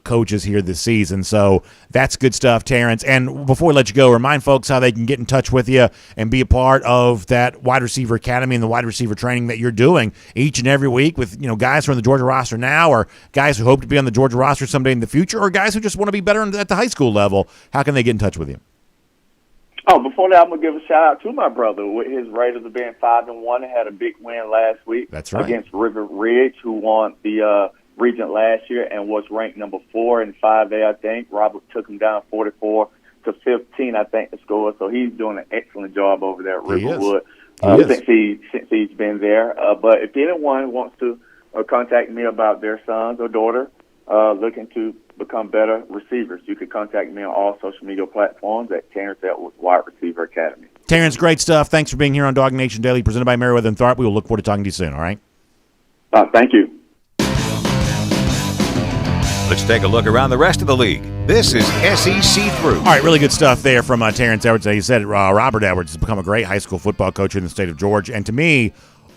coaches here this season. So that's good stuff, Terrence. And before we let you go, remind folks how they can get in touch with you and be a part of that wide receiver academy and the wide receiver training that you're doing each and every week with, guys who are on the Georgia roster now, or guys who hope to be on the Georgia roster someday in the future, or guys who just want to be better at the high school level. How can they get in touch with you? Oh, before that, I'm going to give a shout-out to my brother. With his Raiders of being 5-1 and had a big win last week. That's right. Against River Ridge, who won the region last year and was ranked number 4 in 5A, I think. Robert took him down 44-15, I think, the score. So he's doing an excellent job over there at Riverwood since he's been there. But if anyone wants to contact me about their sons or daughter looking to become better receivers, you can contact me on all social media platforms at Terrence Edwards Wide Receiver Academy. Terrence, great stuff. Thanks for being here on DawgNation Daily, presented by Meriwether and Tharp. We will look forward to talking to you soon, all right? Thank you. Let's take a look around the rest of the league. This is SEC Through. All right, really good stuff there from Terrence Edwards. He said Robert Edwards has become a great high school football coach in the state of Georgia. And to me,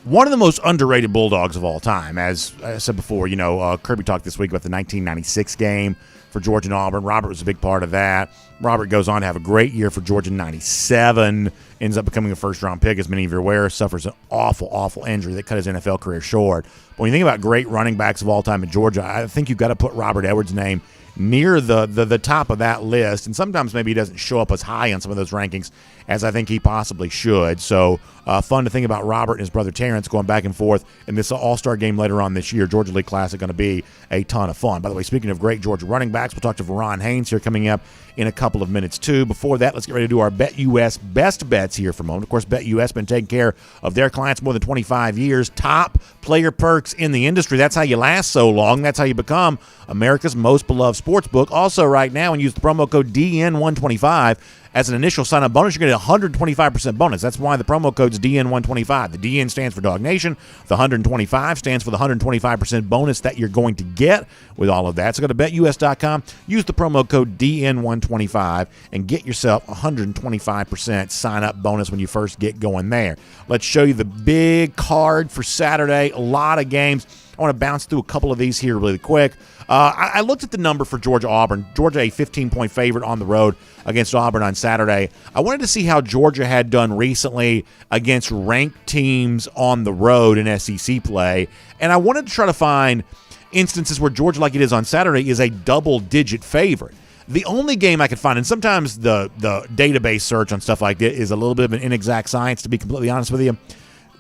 one of the most underrated Bulldogs of all time. As I said before, Kirby talked this week about the 1996 game for Georgia and Auburn. Robert was a big part of that. Robert goes on to have a great year for Georgia in 97, ends up becoming a first-round pick, as many of you are aware, suffers an awful, awful injury that cut his NFL career short. But when you think about great running backs of all time in Georgia, I think you've got to put Robert Edwards' name near the top of that list, and sometimes maybe he doesn't show up as high on some of those rankings as I think he possibly should. So fun to think about Robert and his brother Terrence going back and forth in this all-star game later on this year. Georgia League Classic going to be a ton of fun. By the way, speaking of great Georgia running backs, we'll talk to Verron Haynes here coming up in a couple of minutes too. Before that, let's get ready to do our BetUS best bets here for a moment. Of course, BetUS been taking care of their clients more than 25 years. Top player perks in the industry. That's how you last so long. That's how you become America's most beloved sports book. Also, right now, and use the promo code DN125 as an initial sign-up bonus, you're going to get a 125% bonus. That's why the promo code's DN125. The DN stands for DawgNation. The 125 stands for the 125% bonus that you're going to get with all of that. So go to BetUS.com, use the promo code DN125, and get yourself a 125% sign-up bonus when you first get going there. Let's show you the big card for Saturday. A lot of games. I want to bounce through a couple of these here really quick. I looked at the number for Georgia-Auburn. Georgia a 15-point favorite on the road against Auburn on Saturday. I wanted to see how Georgia had done recently against ranked teams on the road in SEC play, and I wanted to try to find instances where Georgia, like it is on Saturday, is a double-digit favorite. The only game I could find, and sometimes the database search on stuff like that is a little bit of an inexact science, to be completely honest with you.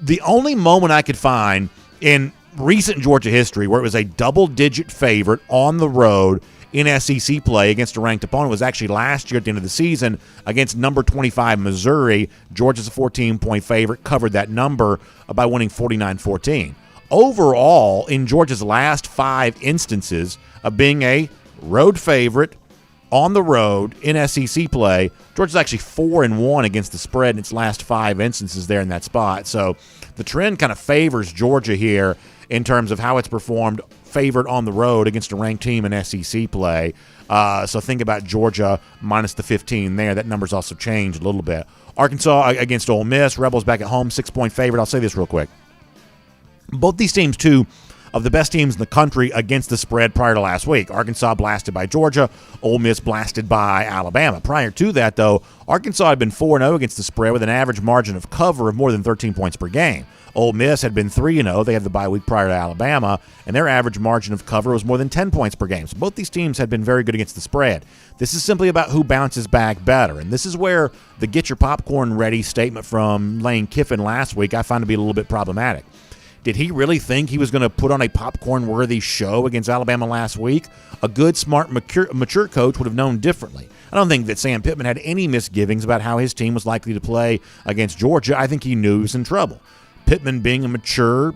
The only moment I could find in recent Georgia history where it was a double-digit favorite on the road in SEC play against a ranked opponent was actually last year at the end of the season against number 25 Missouri. Georgia's a 14-point favorite, covered that number by winning 49-14. Overall, in Georgia's last 5 instances of being a road favorite on the road in SEC play, Georgia's actually 4-1 against the spread in its last 5 instances there in that spot. So the trend kind of favors Georgia here in terms of how it's performed, favored on the road against a ranked team in SEC play. So think about Georgia minus the 15 there. That number's also changed a little bit. Arkansas against Ole Miss. Rebels back at home, 6-point favorite. I'll say this real quick. Both these teams, too, of the best teams in the country against the spread prior to last week. Arkansas blasted by Georgia, Ole Miss blasted by Alabama. Prior to that, though, Arkansas had been 4-0 against the spread with an average margin of cover of more than 13 points per game. Ole Miss had been 3-0. They had the bye week prior to Alabama, and their average margin of cover was more than 10 points per game. So both these teams had been very good against the spread. This is simply about who bounces back better, and this is where the get your popcorn ready statement from Lane Kiffin last week I found to be a little bit problematic. Did he really think he was going to put on a popcorn-worthy show against Alabama last week? A good, smart, mature coach would have known differently. I don't think that Sam Pittman had any misgivings about how his team was likely to play against Georgia. I think he knew he was in trouble. Pittman being a mature,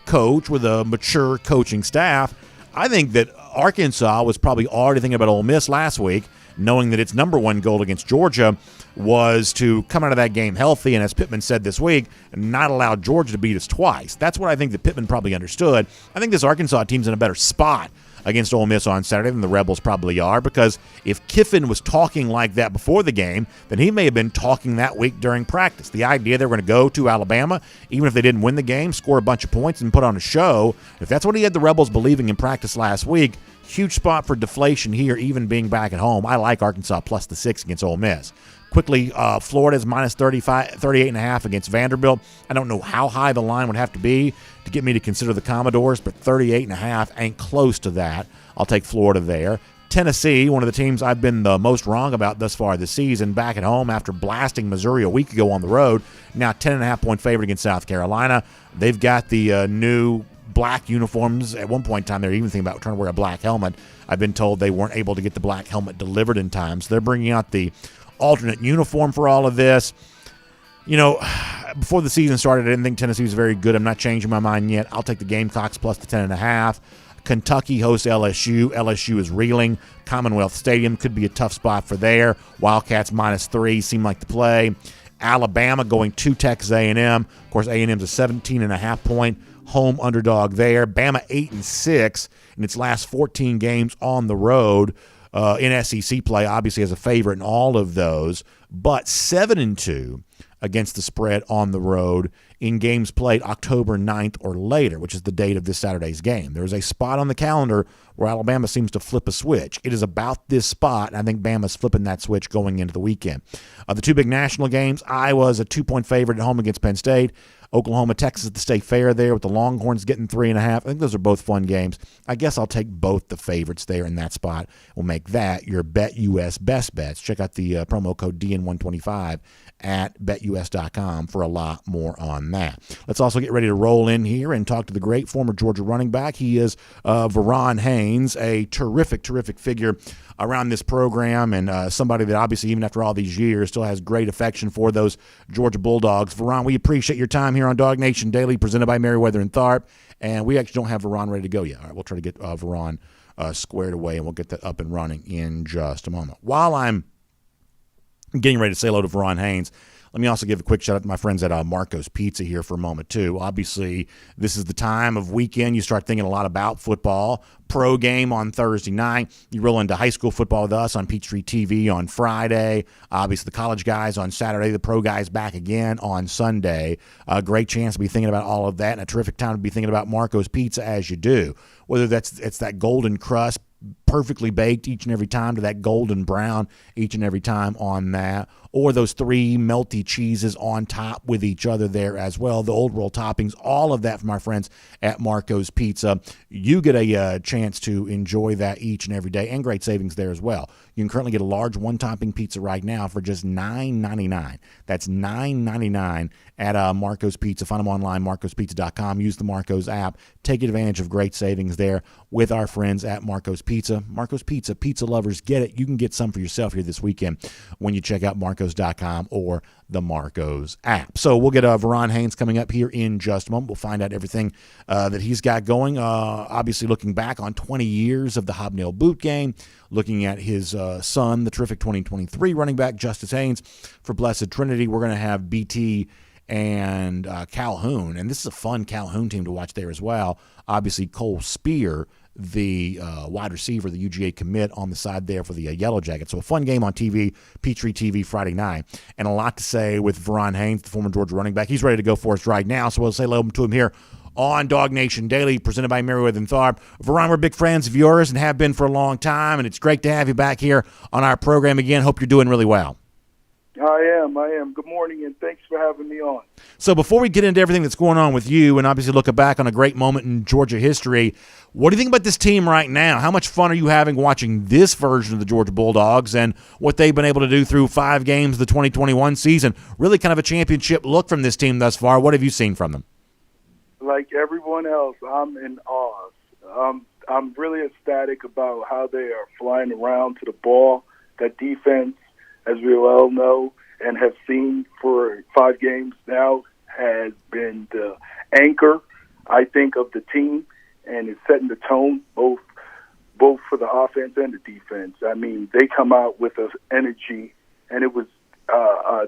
coach with a mature coaching staff, I think that Arkansas was probably already thinking about Ole Miss last week, knowing that its number one goal against Georgia was to come out of that game healthy, and as Pittman said this week, not allow Georgia to beat us twice. That's what I think that Pittman probably understood. I think this Arkansas team's in a better spot against Ole Miss on Saturday than the Rebels probably are, because if Kiffin was talking like that before the game, then he may have been talking that week during practice. The idea they were going to go to Alabama, even if they didn't win the game, score a bunch of points and put on a show, if that's what he had the Rebels believing in practice last week, huge spot for deflation here, even being back at home. I like Arkansas plus the 6 against Ole Miss. Quickly, Florida's minus 38.5 against Vanderbilt. I don't know how high the line would have to be to get me to consider the Commodores, but 38.5 ain't close to that. I'll take Florida there. Tennessee, one of the teams I've been the most wrong about thus far this season, back at home after blasting Missouri a week ago on the road, now 10.5-point favorite against South Carolina. They've got the new black uniforms. At one point in time, they were even thinking about trying to wear a black helmet. I've been told they weren't able to get the black helmet delivered in time, so they're bringing out the alternate uniform for all of this. Before the season started, I didn't think Tennessee was very good. I'm not changing my mind yet. I'll take the Gamecocks plus the 10.5. Kentucky hosts LSU. LSU is reeling. Commonwealth Stadium could be a tough spot for there. Wildcats minus 3 seem like the play. Alabama going to Texas A&M. Of course, A&M's a 17.5-point home underdog there. Bama 8-6 in its last 14 games on the road. In SEC play, obviously as a favorite in all of those, but 7-2 against the spread on the road in games played October 9th or later, which is the date of this Saturday's game. There is a spot on the calendar where Alabama seems to flip a switch. It is about this spot, and I think Bama's flipping that switch going into the weekend. The two big national games, Iowa's a 2-point favorite at home against Penn State. Oklahoma, Texas at the State Fair there with the Longhorns getting 3.5. I think those are both fun games. I guess I'll take both the favorites there in that spot. We'll make that your BetUS best bets. Check out the promo code DN125 at betus.com for a lot more on that. Let's also get ready to roll in here and talk to the great former Georgia running back. He is Verron Haynes, a terrific figure around this program, and somebody that obviously, even after all these years, still has great affection for those Georgia Bulldogs. Verron, we appreciate your time here on DawgNation Daily, presented by Merriweather and Tharp, and we actually don't have Verron ready to go yet. All right, we'll try to get Verron squared away, and we'll get that up and running in just a moment. While I'm getting ready to say hello to Verron Haynes, let me also give a quick shout out to my friends at Marco's Pizza here for a moment, too. Obviously, this is the time of weekend you start thinking a lot about football. Pro game on Thursday night. You roll into high school football with us on Peachtree TV on Friday. Obviously, the college guys on Saturday. The pro guys back again on Sunday. A great chance to be thinking about all of that, and a terrific time to be thinking about Marco's Pizza as you do. Whether it's that golden crust, perfectly baked each and every time, to that golden brown each and every time on that, or those 3 melty cheeses on top with each other there as well, the old world toppings, all of that from our friends at Marco's Pizza. You get a chance to enjoy that each and every day, and great savings there as well. You can currently get a large one-topping pizza right now for just $9.99. That's $9.99 at Marco's Pizza. Find them online, marcospizza.com. Use the Marco's app. Take advantage of great savings there with our friends at Marco's Pizza. Marco's Pizza, pizza lovers, get it. You can get some for yourself here this weekend when you check out marcos.com or the Marco's app. So we'll get Verron Haynes coming up here in just a moment. We'll find out everything that he's got going. Obviously looking back on 20 years of the Hobnail boot game, looking at his son, the terrific 2023 running back, Justice Haynes, for Blessed Trinity. We're going to have BT and Calhoun, and this is a fun Calhoun team to watch there as well. Obviously, Cole Spear, the wide receiver, the UGA commit on the side there for the Yellow Jackets. So a fun game on TV, Peachtree TV Friday night, and a lot to say with Verron Haynes, the former Georgia running back. He's ready to go for us right now, so we'll say hello to him here on DawgNation Daily, presented by Merriweather and Tharp. Verron, we're big friends of yours and have been for a long time, and it's great to have you back here on our program again. Hope you're doing really well. I am. Good morning, and thanks for having me on. So before we get into everything that's going on with you and obviously look back on a great moment in Georgia history, what do you think about this team right now? How much fun are you having watching this version of the Georgia Bulldogs and what they've been able to do through 5 games of the 2021 season? Really kind of a championship look from this team thus far. What have you seen from them? Like everyone else, I'm in awe. I'm really ecstatic about how they are flying around to the ball. That defense, as we well know and have seen for 5 games now, has been the anchor, I think, of the team, and it's setting the tone both for the offense and the defense. I mean, they come out with an energy, and it was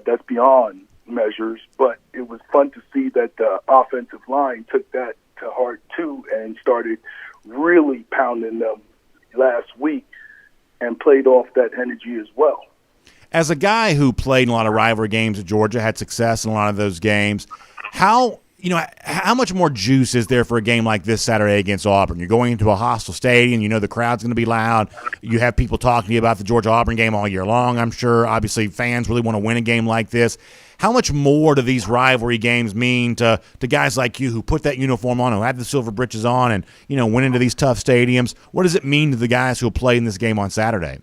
that's beyond measures, but it was fun to see that the offensive line took that to heart too and started really pounding them last week and played off that energy as well. As a guy who played in a lot of rivalry games at Georgia, had success in a lot of those games, how much more juice is there for a game like this Saturday against Auburn? You're going into a hostile stadium. You know the crowd's going to be loud. You have people talking to you about the Georgia-Auburn game all year long, I'm sure. Obviously, fans really want to win a game like this. How much more do these rivalry games mean to guys like you who put that uniform on, who have the silver britches on and, went into these tough stadiums? What does it mean to the guys who will play in this game on Saturday?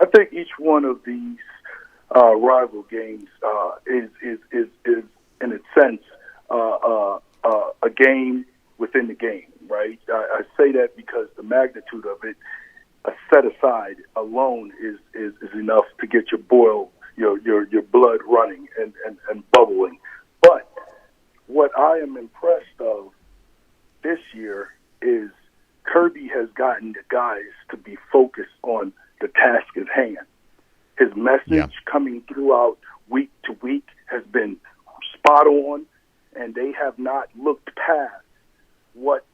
I think each one of these rival games is in a sense, a game within the game, right? I say that because the magnitude of it, a set aside alone, is enough to get your blood running and bubbling. But what I am impressed of this year is Kirby has gotten the guys to be focused on the task at hand. His message coming throughout week to week has been spot on, and they have not looked past what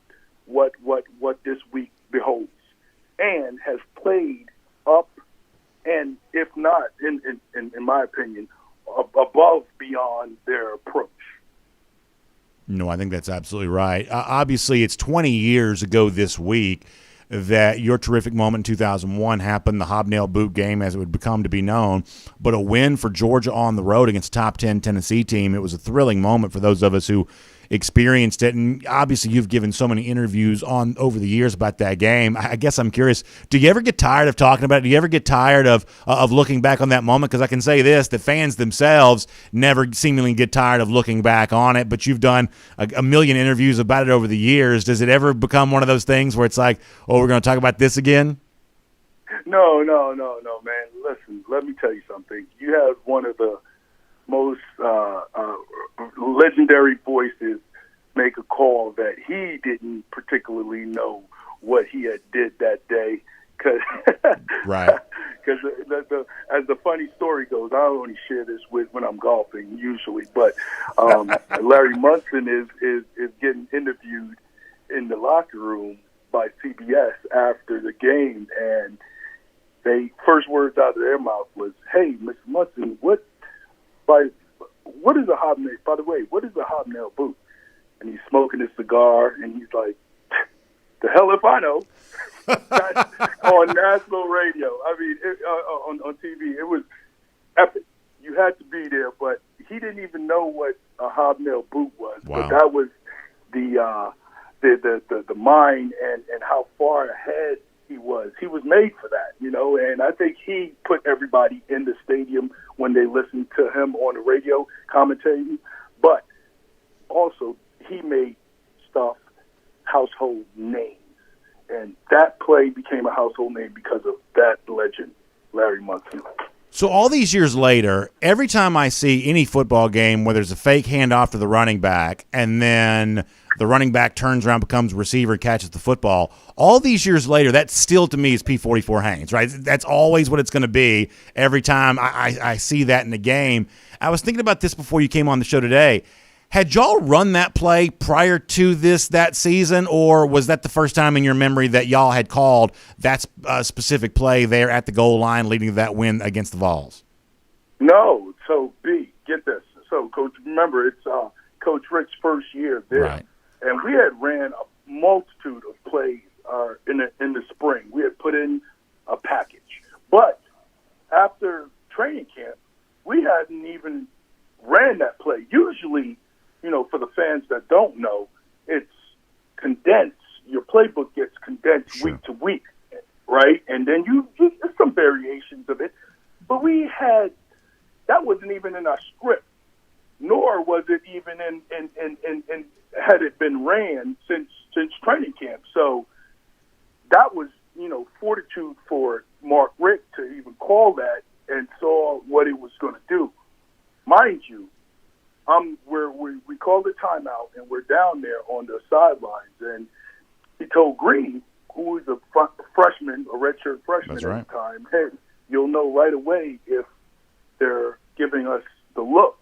this week beholds, and has played up, and if not, in my opinion, above beyond their approach. No, I think that's absolutely right. Obviously, it's 20 years ago this week that your terrific moment in 2001 happened, the Hobnail boot game, as it would become to be known, but a win for Georgia on the road against a top 10 Tennessee team. It was a thrilling moment for those of us who experienced it, and obviously you've given so many interviews over the years about that game. I guess I'm curious, do you ever get tired of talking about it? Do you ever get tired of looking back on that moment? Because I can say this, the fans themselves never seemingly get tired of looking back on it, but you've done a million interviews about it over the years. Does it ever become one of those things where it's like, oh, we're going to talk about this again? No, man. Listen, let me tell you something. You have one of the most legendary voices make a call that he didn't particularly know what he had did that day. Right. Because as the funny story goes, I only share this when I'm golfing usually, but Larry Munson is getting interviewed in the locker room by CBS after the game, and they first words out of their mouth was, "Hey, Mr. Munson, what is a hobnail? By the way, what is a hobnail boot?" And he's smoking his cigar, and he's like, "The hell if I know." On national radio, I mean, on TV, it was epic. You had to be there, but he didn't even know what a hobnail boot was. Wow. But that was the mind and how far ahead he was. He was made for that, and I think he put everybody in the stadium when they listened to him on the radio commentating, but also he made stuff household names, and that play became a household name because of that legend, Larry Munson. So all these years later, every time I see any football game where there's a fake handoff to the running back and then the running back turns around, becomes a receiver, catches the football, all these years later, that still to me is P44 Haynes, right? That's always what it's going to be every time I see that in the game. I was thinking about this before you came on the show today. Had y'all run that play prior to that season, or was that the first time in your memory that y'all had called that specific play there at the goal line leading to that win against the Vols? No. So, B, get this. So, Coach, remember, it's Coach Rick's first year there. Right. And and we had ran a multitude of plays in the spring. We had put in a package. But after training camp, we hadn't even ran that play. Usually, for the fans that don't know, it's condensed. Your playbook gets condensed week to week, right? And then there's some variations of it. But that wasn't even in our script, nor was it even in had it been ran since training camp. So that was, fortitude for Mark Richt to even call that and saw what it was going to do. Mind you, we called a timeout, and we're down there on the sidelines, and he told Green, who was a freshman, a redshirt freshman at the time, hey, you'll know right away if they're giving us the look.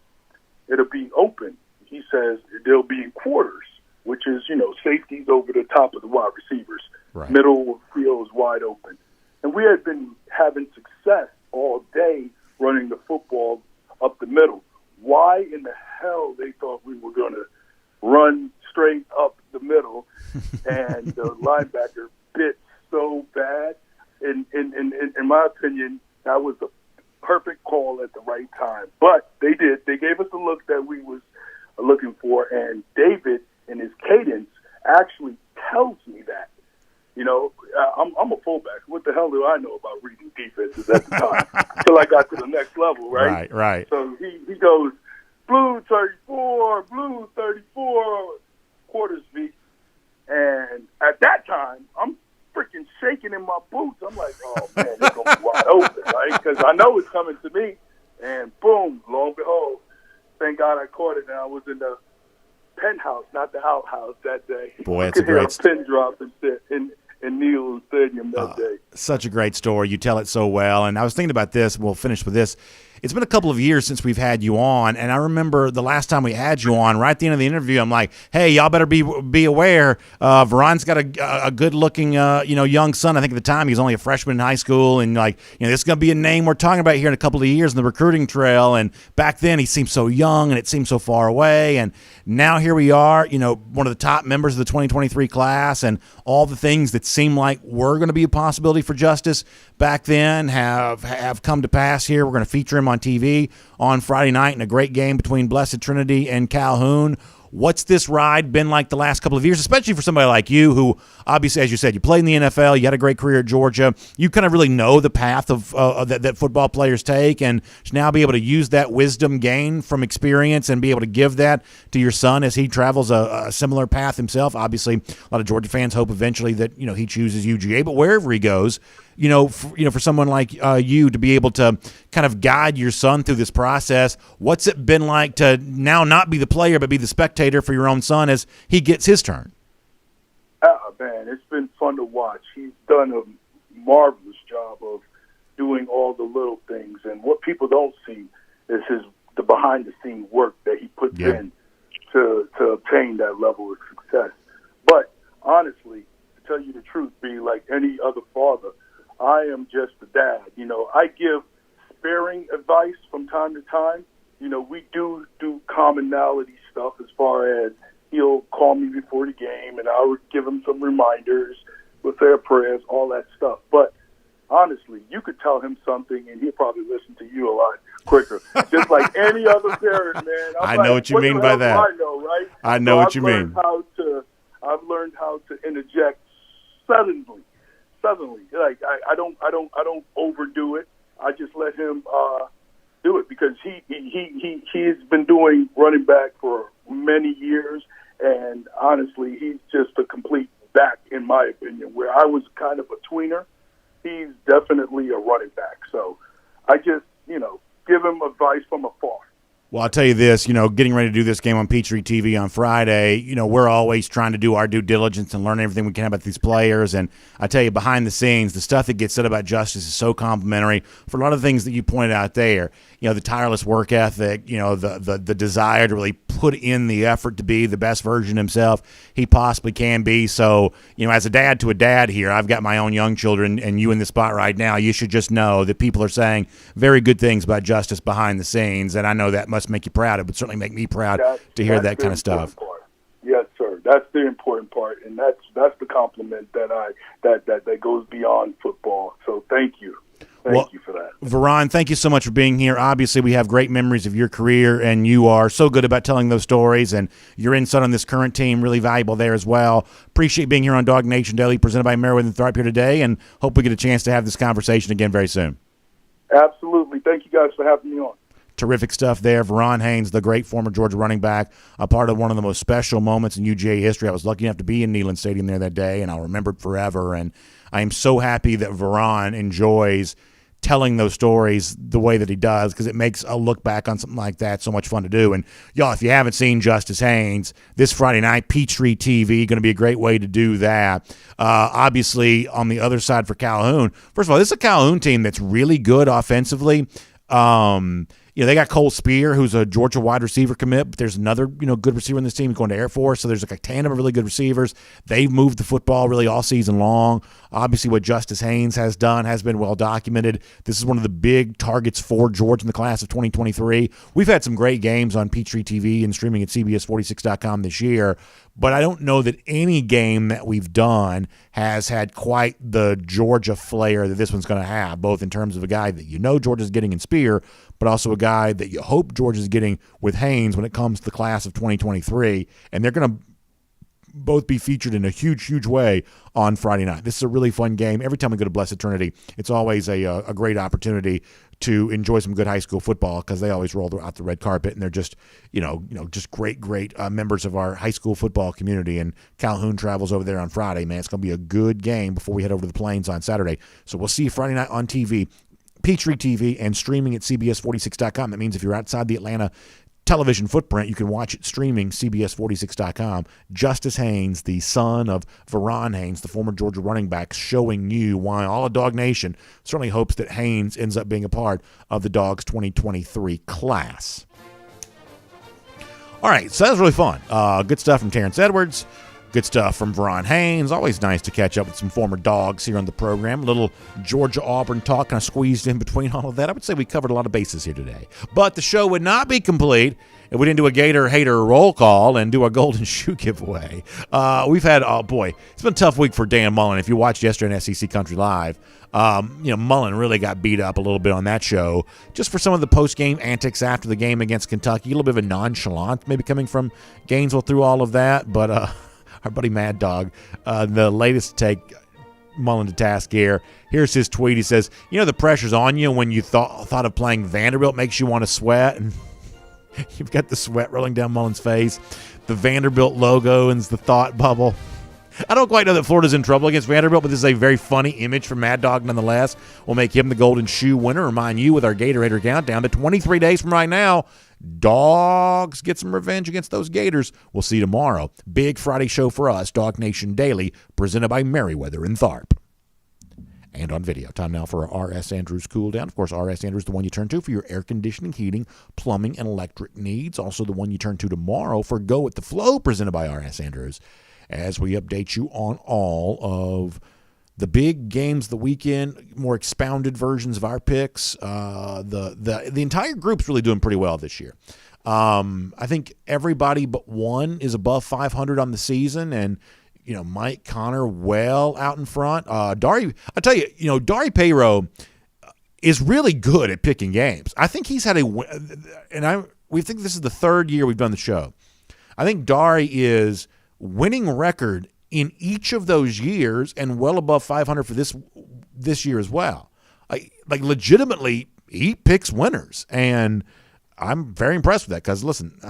It'll be open. He says they'll be in quarters, which is, safeties over the top of the wide receivers. Right. Middle field is wide open. And we had been having success all day running the football up the middle. Why in the hell they thought we were going to run straight up the middle and the linebacker bit so bad? In my opinion, that was the perfect call at the right time. But they did. They gave us the look that we was looking for, and David, in his cadence, actually tells me that. I'm a fullback. What the hell do I know about reading defenses at the time? Until I got to the next level, right? Right. So he goes, blue 34, blue 34, quarters V. And at that time, I'm freaking shaking in my boots. I'm like, oh, man, it's going to be wide open, right? Because I know it's coming to me. And boom, lo and behold, thank God I caught it. And I was in the penthouse, not the outhouse that day. Boy, that's a great pin drop in Neal Stadium that day. Such a great story. You tell it so well. And I was thinking about this, and we'll finish with this. It's been a couple of years since we've had you on, and I remember the last time we had you on, right at the end of the interview, I'm like, hey, y'all better be aware. Verron's got a good-looking, young son. I think at the time he was only a freshman in high school, and this is going to be a name we're talking about here in a couple of years in the recruiting trail. And back then he seemed so young, and it seemed so far away. And now here we are, one of the top members of the 2023 class, and all the things that seemed like were going to be a possibility for Justice back then have come to pass here. We're going to feature him on TV on Friday night in a great game between Blessed Trinity and Calhoun. What's this ride been like the last couple of years, especially for somebody like you who, obviously, as you said, you played in the NFL, you had a great career at Georgia. You kind of really know the path of that football players take, and to now be able to use that wisdom gained from experience and be able to give that to your son as he travels a similar path himself. Obviously, a lot of Georgia fans hope eventually that he chooses UGA, but wherever he goes, for someone like you to be able to kind of guide your son through this process, what's it been like to now not be the player but be the spectator for your own son as he gets his turn? Man, it's been fun to watch. He's done a marvelous job of doing all the little things, and what people don't see is the behind-the-scenes work that he puts in to obtain that level of success. But honestly, to tell you the truth, be like any other father, I am just a dad. I give sparing advice from time to time. We do commonality stuff as far as he'll call me before the game, and I would give him some reminders with their prayers, all that stuff. But honestly, you could tell him something, and he'll probably listen to you a lot quicker. Just like any other parent, man. I know what you mean by that. I know, right? I know what you mean. I've learned how to interject suddenly. Like I don't overdo it. I just let him do it because he's been doing running back for many years, and honestly, he's just a complete back in my opinion. Where I was kind of a tweener, he's definitely a running back. So I just give him advice from afar. Well, I'll tell you this, getting ready to do this game on Peachtree TV on Friday, we're always trying to do our due diligence and learn everything we can about these players. And I tell you, behind the scenes, the stuff that gets said about Justice is so complimentary for a lot of things that you pointed out there. The tireless work ethic, the desire to really put in the effort to be the best version himself he possibly can be. So, as a dad to a dad here, I've got my own young children, and you in the spot right now, you should just know that people are saying very good things about Justice behind the scenes, and I know that must make you proud. It would certainly make me proud to hear that kind of stuff. Yes, sir. That's the important part, and that's the compliment that goes beyond football. So thank you. Thank you for that. Verron, thank you so much for being here. Obviously, we have great memories of your career, and you are so good about telling those stories, and your insight on this current team, really valuable there as well. Appreciate being here on DawgNation Daily, presented by Meriwether and Tharp here today, and hope we get a chance to have this conversation again very soon. Absolutely. Thank you guys for having me on. Terrific stuff there. Verron Haynes, the great former Georgia running back, a part of one of the most special moments in UGA history. I was lucky enough to be in Neyland Stadium there that day, and I'll remember it forever. And I am so happy that Verron enjoys telling those stories the way that he does, because it makes a look back on something like that so much fun to do. And y'all, if you haven't seen Justice Haynes this Friday night, Peachtree TV, going to be a great way to do that. Obviously, on the other side for Calhoun, first of all, this is a Calhoun team that's really good offensively. They got Cole Spear, who's a Georgia wide receiver commit, but there's another, good receiver in this team going to Air Force. So there's like a tandem of really good receivers. They've moved the football really all season long. Obviously, what Justice Haynes has done has been well documented. This is one of the big targets for Georgia in the class of 2023. We've had some great games on Peachtree TV and streaming at CBS46.com this year, but I don't know that any game that we've done has had quite the Georgia flair that this one's going to have, both in terms of a guy that Georgia's getting in Spear, but also a guy that you hope Georgia's getting with Haynes when it comes to the class of 2023. And they're going to both be featured in a huge, huge way on Friday night. This is a really fun game. Every time we go to Blessed Trinity, it's always a great opportunity to enjoy some good high school football, because they always roll out the red carpet, and they're just, just great members of our high school football community. And Calhoun travels over there on Friday. Man, it's going to be a good game before we head over to the Plains on Saturday. So we'll see you Friday night on TV, Peachtree TV, and streaming at CBS46.com. That means if you're outside the Atlanta television footprint, you can watch it streaming CBS46.com. Justice Haynes, the son of Verron Haynes, the former Georgia running back, showing you why all of DawgNation certainly hopes that Haynes ends up being a part of the Dogs 2023 class. All right, so that was really fun. Good stuff from Terrence Edwards. Good stuff from Verron Haynes. Always nice to catch up with some former Dogs here on the program. A little Georgia-Auburn talk kind of squeezed in between all of that. I would say we covered a lot of bases here today. But the show would not be complete if we didn't do a Gator hater roll call and do a golden shoe giveaway. We've had, it's been a tough week for Dan Mullen. If you watched yesterday on SEC Country Live, Mullen really got beat up a little bit on that show just for some of the post-game antics after the game against Kentucky. A little bit of a nonchalance maybe coming from Gainesville through all of that, but our buddy Mad Dog, the latest to take Mullen to task here. Here's his tweet. He says, the pressure's on you when you thought of playing Vanderbilt makes you want to sweat. And you've got the sweat rolling down Mullen's face. The Vanderbilt logo and the thought bubble. I don't quite know that Florida's in trouble against Vanderbilt, but this is a very funny image from Mad Dog nonetheless. We'll make him the golden shoe winner. Remind you with our Gatorade countdown to 23 days from right now, Dogs get some revenge against those Gators. We'll see you tomorrow. Big Friday show for us, DawgNation Daily, presented by Meriwether and Tharp. And on video. Time now for our R.S. Andrews cool down. Of course, R.S. Andrews, the one you turn to for your air conditioning, heating, plumbing, and electric needs. Also the one you turn to tomorrow for Go with the Flow, presented by R.S. Andrews, as we update you on all of the big games of the weekend, more expounded versions of our picks. The entire group's really doing pretty well this year. I think everybody but one is above 500 on the season, and Mike Connor well out in front. Dari, I tell you, Dari Payro is really good at picking games. I think he's had we think this is the third year we've done the show. I think Dari is winning record in each of those years and well above 500 for this year as well. Like legitimately, he picks winners, and I'm very impressed with that because, listen,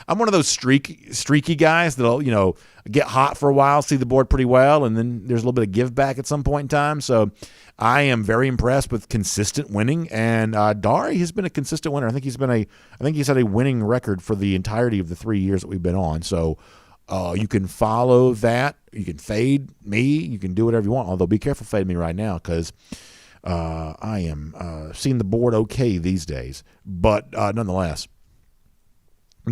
I'm one of those streaky guys that'll, get hot for a while, see the board pretty well, and then there's a little bit of give back at some point in time. So I am very impressed with consistent winning, and Dari has been a consistent winner. I think he's had a winning record for the entirety of the 3 years that we've been on. So you can follow that. You can fade me. You can do whatever you want. Although be careful fading me right now because I am seeing the board okay these days. But nonetheless,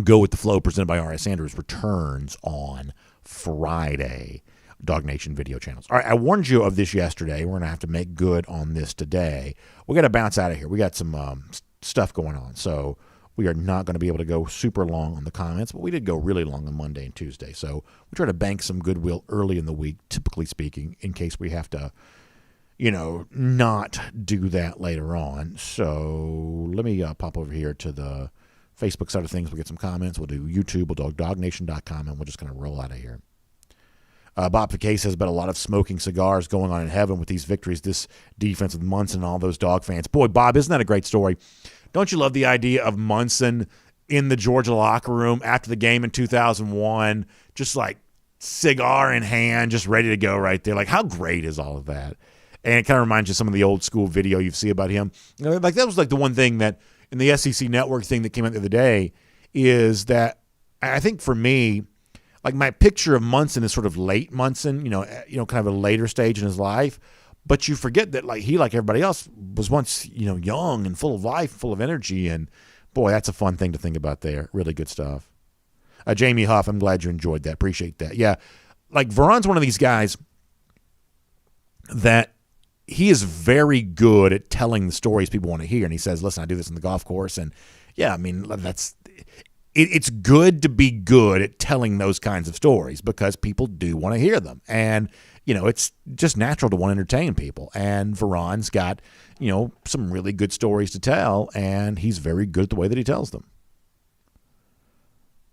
Go with the Flow, presented by R.S. Andrews, returns on Friday. DawgNation video channels. All right, I warned you of this yesterday. We're going to have to make good on this today. We got to bounce out of here. We got some stuff going on. So we are not going to be able to go super long on the comments, but we did go really long on Monday and Tuesday. So we try to bank some goodwill early in the week, typically speaking, in case we have to, not do that later on. So let me pop over here to the Facebook side of things. We'll get some comments. We'll do YouTube. We'll do DawgNation.com, and we're just going to roll out of here. Bob Piquet says about a lot of smoking cigars going on in heaven with these victories, this defense with Munson and all those Dog fans. Boy, Bob, isn't that a great story? Don't you love the idea of Munson in the Georgia locker room after the game in 2001, just like cigar in hand, just ready to go right there? Like, how great is all of that? And it kind of reminds you of some of the old school video you see about him. Like, that was like the one thing that in the SEC Network thing that came out the other day is that I think for me, like my picture of Munson is sort of late Munson, kind of a later stage in his life. But you forget that he, like everybody else, was once, young and full of life, full of energy. And, boy, that's a fun thing to think about there. Really good stuff. Jamie Huff, I'm glad you enjoyed that. Appreciate that. Yeah, like Verron's one of these guys that he is very good at telling the stories people want to hear. And he says, listen, I do this on the golf course. And, yeah, I mean, it's good to be good at telling those kinds of stories because people do want to hear them. And, it's just natural to want to entertain people. And Verron's got, some really good stories to tell, and he's very good at the way that he tells them.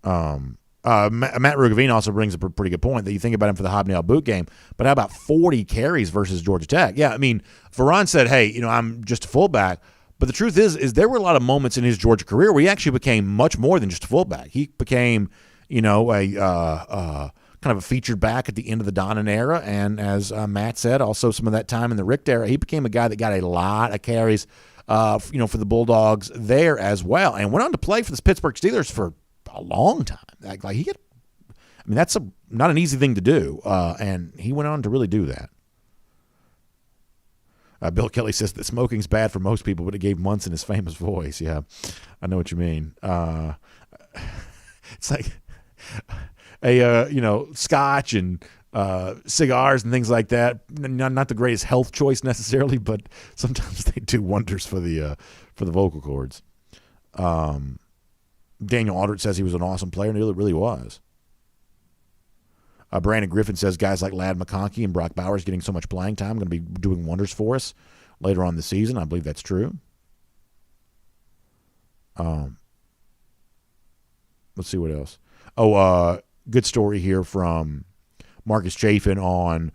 Matt Rugavine also brings up a pretty good point that you think about him for the Hobnail boot game, but how about 40 carries versus Georgia Tech? Yeah, I mean, Verron said, hey, I'm just a fullback. But the truth is there were a lot of moments in his Georgia career where he actually became much more than just a fullback. He became, a kind of a featured back at the end of the Donnan era. And as Matt said, also some of that time in the Richt era, he became a guy that got a lot of carries, for the Bulldogs there as well, and went on to play for the Pittsburgh Steelers for a long time. That's not an easy thing to do, and he went on to really do that. Bill Kelly says that smoking's bad for most people, but it gave Munson his famous voice. Yeah, I know what you mean. It's like scotch and cigars and things like that. Not the greatest health choice necessarily, but sometimes they do wonders for the vocal cords. Daniel Aldrich says he was an awesome player, and he really was. Brandon Griffin says guys like Ladd McConkey and Brock Bowers getting so much playing time going to be doing wonders for us later on in the season. I believe that's true. Let's see what else. Good story here from Marcus Chafin on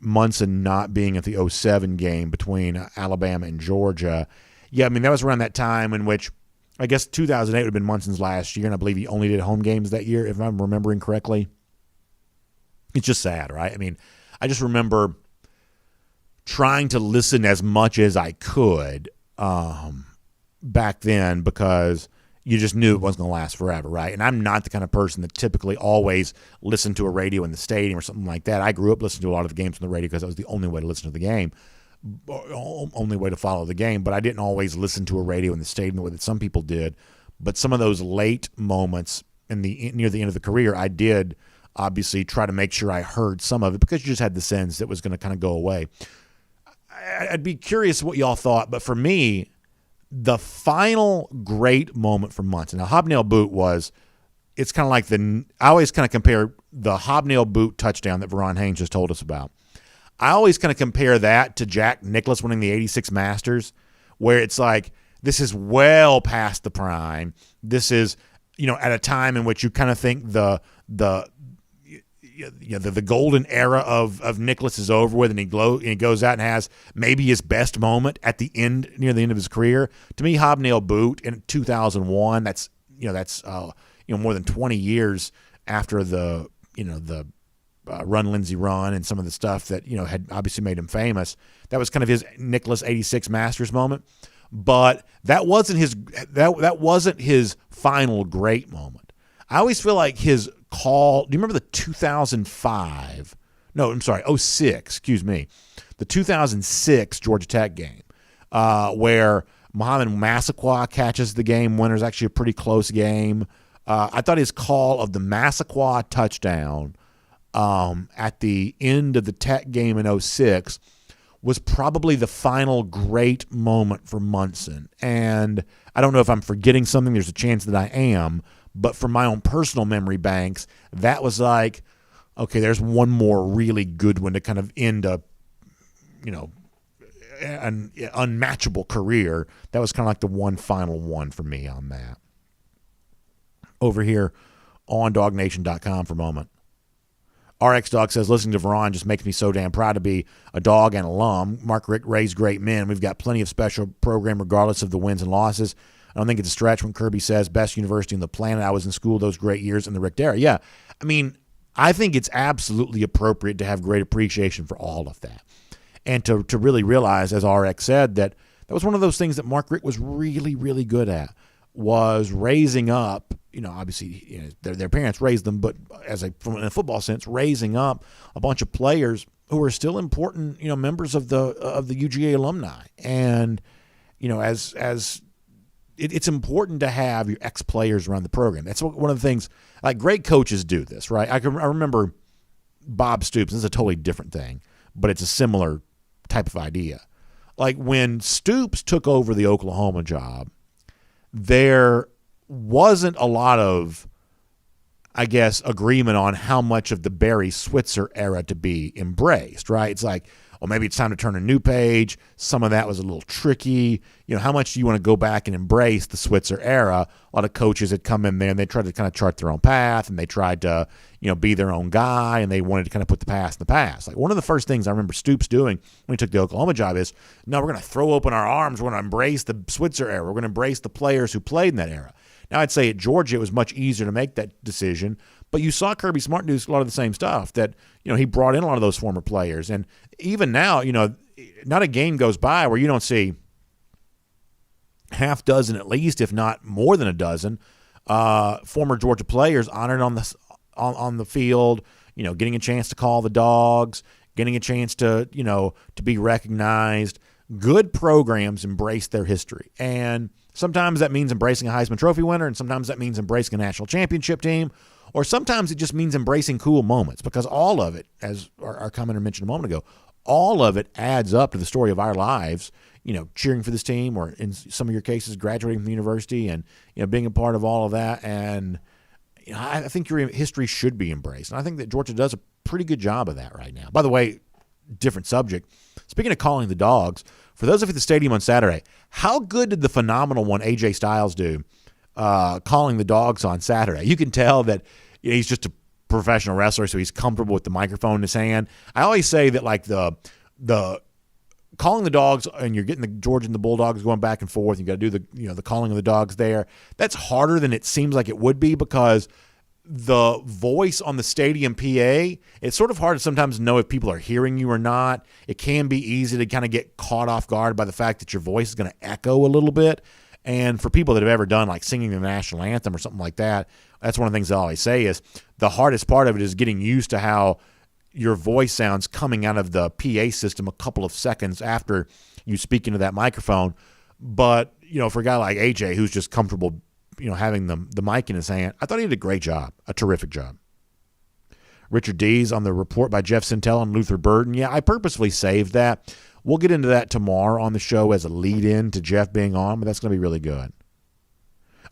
Munson not being at the 2007 game between Alabama and Georgia. Yeah, I mean, that was around that time in which I guess 2008 would have been Munson's last year, and I believe he only did home games that year, if I'm remembering correctly. It's just sad, right? I mean, I just remember trying to listen as much as I could back then because you just knew it wasn't going to last forever, right? And I'm not the kind of person that typically always listened to a radio in the stadium or something like that. I grew up listening to a lot of the games on the radio because that was the only way to listen to the game, only way to follow the game. But I didn't always listen to a radio in the stadium the way that some people did. But some of those late moments near the end of the career, I did obviously try to make sure I heard some of it because you just had the sense that it was going to kind of go away. I'd be curious what y'all thought, but for me, the final great moment for Munson. Now, Hobnail boot it's kind of like I always kind of compare the Hobnail boot touchdown that Verron Haynes just told us about. I always kind of compare that to Jack Nicklaus winning the 86 Masters, where it's like, this is well past the prime. This is, at a time in which you kind of think the golden era of Nicklaus is over with, and he goes out and has maybe his best moment at the end, near the end of his career. To me, Hobnail boot in 2001. That's more than 20 years after the Run Lindsey Run and some of the stuff that had obviously made him famous. That was kind of his Nicklaus 86 Masters moment, but that wasn't his final great moment. I always feel like his call. Do you remember the 2005? No, I'm sorry, 06. Excuse me, the 2006 Georgia Tech game, where Muhammad Massaquoi catches the game winner. Is actually a pretty close game. I thought his call of the Massaquoi touchdown at the end of the Tech game in 06 was probably the final great moment for Munson. And I don't know if I'm forgetting something. There's a chance that I am. But from my own personal memory banks, that was like, okay, there's one more really good one to kind of end a, an unmatchable career. That was kind of like the one final one for me on that. Over here on DawgNation.com for a moment. RX Dog says, listening to Verron just makes me so damn proud to be a dog and alum. Mark Richt raised great men. We've got plenty of special program regardless of the wins and losses. I don't think it's a stretch when Kirby says best university on the planet. I was in school those great years in the Richt era. Yeah, I mean, I think it's absolutely appropriate to have great appreciation for all of that. And to really realize, as RX said, that was one of those things that Mark Richt was really, really good at, was raising up, obviously their parents raised them, but from a football sense, raising up a bunch of players who are still important, members of the UGA alumni. And, as it's important to have your ex-players around the program. That's one of the things, like great coaches do this, right? I remember Bob Stoops. This is a totally different thing, but it's a similar type of idea. Like when Stoops took over the Oklahoma job, there wasn't a lot of, I guess, agreement on how much of the Barry Switzer era to be embraced, right? It's like, well, maybe it's time to turn a new page. Some of that was a little tricky. How much do you want to go back and embrace the Switzer era? A lot of coaches had come in there and they tried to kind of chart their own path, and they tried to, be their own guy, and they wanted to kind of put the past in the past. Like one of the first things I remember Stoops doing when he took the Oklahoma job is, no, we're going to throw open our arms. We're going to embrace the Switzer era. We're going to embrace the players who played in that era. Now, I'd say at Georgia it was much easier to make that decision, but you saw Kirby Smart do a lot of the same stuff that, he brought in a lot of those former players. And even now, not a game goes by where you don't see half dozen at least, if not more than a dozen, former Georgia players honored on the field, getting a chance to call the dogs, getting a chance to be recognized. Good programs embrace their history. And sometimes that means embracing a Heisman Trophy winner, and sometimes that means embracing a national championship team, or sometimes it just means embracing cool moments, because all of it, as our commenter mentioned a moment ago, all of it adds up to the story of our lives, cheering for this team, or in some of your cases, graduating from the university and, being a part of all of that. And I think your history should be embraced. And I think that Georgia does a pretty good job of that right now. By the way, different subject. Speaking of calling the dogs, for those of you at the stadium on Saturday, how good did the phenomenal one AJ Styles do calling the dogs on Saturday? You can tell that he's just a professional wrestler, so he's comfortable with the microphone in his hand. I always say that like the calling the dogs, and you're getting the Georgia and the Bulldogs going back and forth. You got to do the calling of the dogs there. That's harder than it seems like it would be, because the voice on the stadium PA, it's sort of hard to sometimes know if people are hearing you or not. It can be easy to kind of get caught off guard by the fact that your voice is going to echo a little bit. And for people that have ever done like singing the national anthem or something like that, that's one of the things I always say is the hardest part of it is getting used to how your voice sounds coming out of the PA system a couple of seconds after you speak into that microphone. But, for a guy like AJ who's just comfortable, having the mic in his hand, I thought he did a great job, a terrific job. Richard D's on the report by Jeff Sentell and Luther Burden. Yeah, I purposefully saved that. We'll get into that tomorrow on the show as a lead-in to Jeff being on, but that's going to be really good.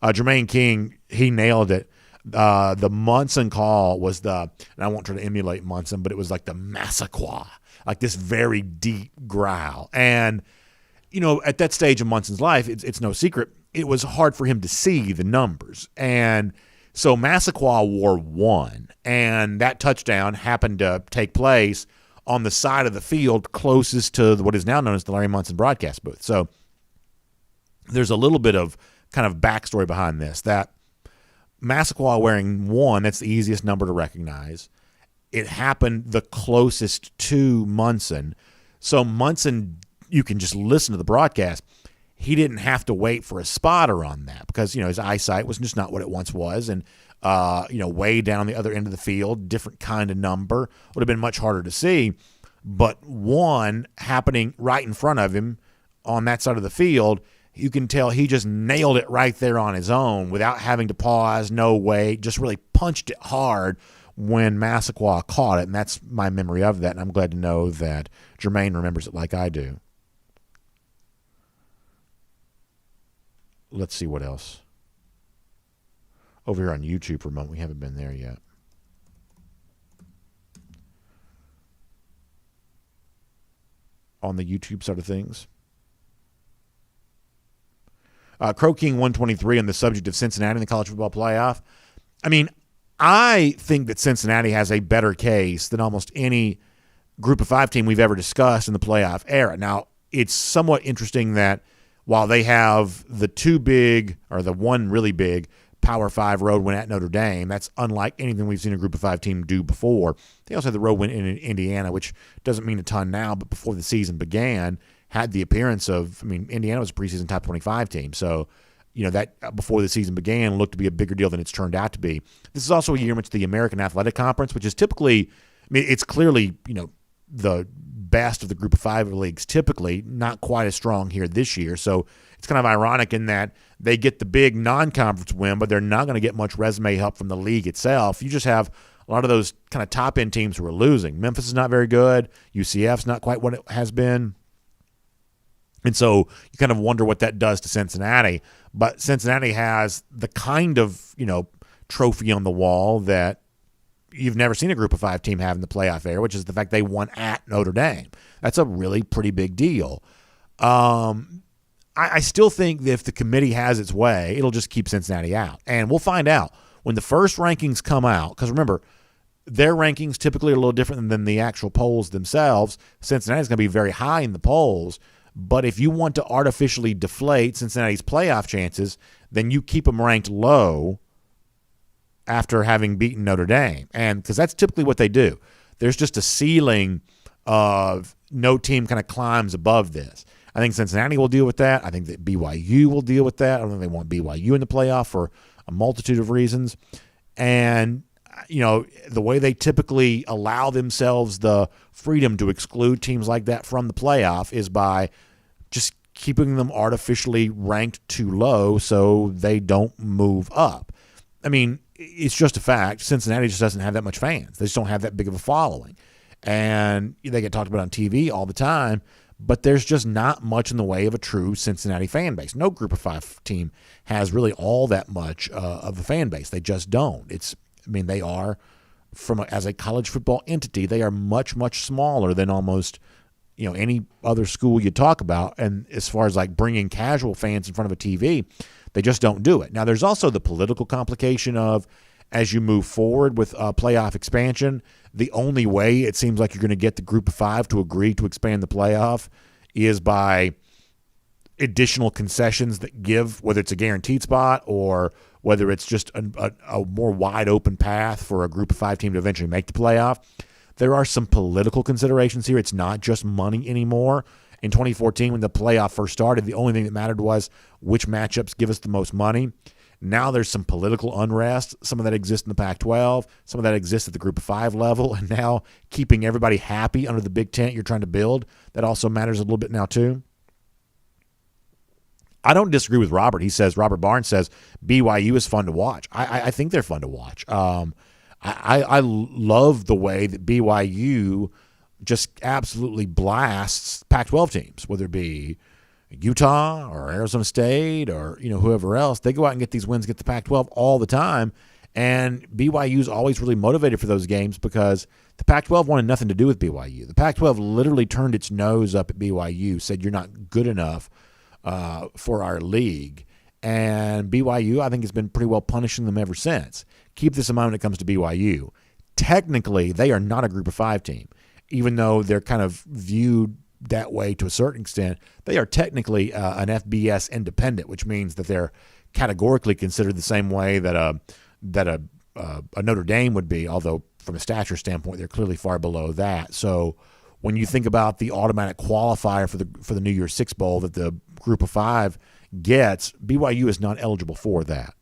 Jermaine King, he nailed it. The Munson call was and I won't try to emulate Munson, but it was like the Massaquoi, like this very deep growl. And, at that stage of Munson's life, it's no secret, it was hard for him to see the numbers. And so Massaquoi wore 1, and that touchdown happened to take place on the side of the field closest to what is now known as the Larry Munson broadcast booth. So there's a little bit of kind of backstory behind this, that Massaquoi wearing 1, that's the easiest number to recognize. It happened the closest to Munson. So Munson, you can just listen to the broadcast. He didn't have to wait for a spotter on that because, his eyesight was just not what it once was. And, way down the other end of the field, different kind of number, would have been much harder to see. But 1 happening right in front of him on that side of the field, you can tell he just nailed it right there on his own without having to pause, no wait, just really punched it hard when Massaquoi caught it, and that's my memory of that, and I'm glad to know that Jermaine remembers it like I do. Let's see what else. Over here on YouTube for a moment, we haven't been there yet. On the YouTube side of things. Crow King 123 on the subject of Cincinnati in the college football playoff. I mean, I think that Cincinnati has a better case than almost any group of 5 team we've ever discussed in the playoff era. Now, it's somewhat interesting that while they have the one really big Power 5 road win at Notre Dame, that's unlike anything we've seen a group of 5 team do before. They also had the road win in Indiana, which doesn't mean a ton now, but before the season began, had the appearance of, Indiana was a preseason top 25 team. So, that before the season began looked to be a bigger deal than it's turned out to be. This is also a year in which the American Athletic Conference, which is typically, it's clearly, the best of the group of 5 leagues, typically not quite as strong here this year. So it's kind of ironic in that they get the big non-conference win, but they're not going to get much resume help from the league itself. You just have a lot of those kind of top-end teams who are losing. Memphis is not very good. UCF's not quite what it has been. And so you kind of wonder what that does to Cincinnati. But Cincinnati has the kind of, trophy on the wall that you've never seen a group of 5 team have in the playoff era, which is the fact they won at Notre Dame. That's a really pretty big deal. I still think that if the committee has its way, it'll just keep Cincinnati out. And we'll find out when the first rankings come out, because remember, their rankings typically are a little different than the actual polls themselves. Cincinnati's going to be very high in the polls. But if you want to artificially deflate Cincinnati's playoff chances, then you keep them ranked low after having beaten Notre Dame. And because that's typically what they do. There's just a ceiling of no team kind of climbs above this. I think Cincinnati will deal with that. I think that BYU will deal with that. I don't think they want BYU in the playoff for a multitude of reasons. And, the way they typically allow themselves the freedom to exclude teams like that from the playoff is by just keeping them artificially ranked too low so they don't move up. It's just a fact. Cincinnati just doesn't have that much fans. They just don't have that big of a following. And they get talked about on TV all the time, but there's just not much in the way of a true Cincinnati fan base. No group of 5 team has really all that much of a fan base. They just don't. They are, as a college football entity, they are much, much smaller than almost, any other school you talk about. And as far as like bringing casual fans in front of a TV, they just don't do it. Now, there's also the political complication of, as you move forward with playoff expansion, the only way it seems like you're going to get the group of 5 to agree to expand the playoff is by additional concessions that give, whether it's a guaranteed spot or whether it's just a more wide open path for a group of 5 team to eventually make the playoff. There are some political considerations here. It's not just money anymore. In 2014, when the playoff first started, the only thing that mattered was which matchups give us the most money. Now there's some political unrest. Some of that exists in the Pac-12. Some of that exists at the group of 5 level. And now keeping everybody happy under the big tent you're trying to build, that also matters a little bit now too. I don't disagree with Robert. Robert Barnes says BYU is fun to watch. I think they're fun to watch. I love the way that BYU just absolutely blasts Pac-12 teams, whether it be Utah or Arizona State or whoever else. They go out and get these wins, get the Pac-12 all the time, and BYU's always really motivated for those games because the Pac-12 wanted nothing to do with BYU. The Pac-12 literally turned its nose up at BYU, said you're not good enough for our league. And BYU, I think, has been pretty well punishing them ever since. Keep this in mind when it comes to BYU. Technically, they are not a group of 5 team, even though they're kind of viewed that way to a certain extent. They are technically an FBS independent, which means that they're categorically considered the same way that a Notre Dame would be, although from a stature standpoint, they're clearly far below that. So when you think about the automatic qualifier for the New Year's Six Bowl that the group of 5 gets, BYU is not eligible for that.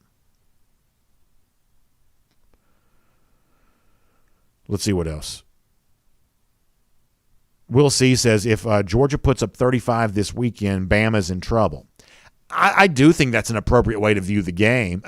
Let's see what else. Will C says, if Georgia puts up 35 this weekend, Bama's in trouble. I do think that's an appropriate way to view the game.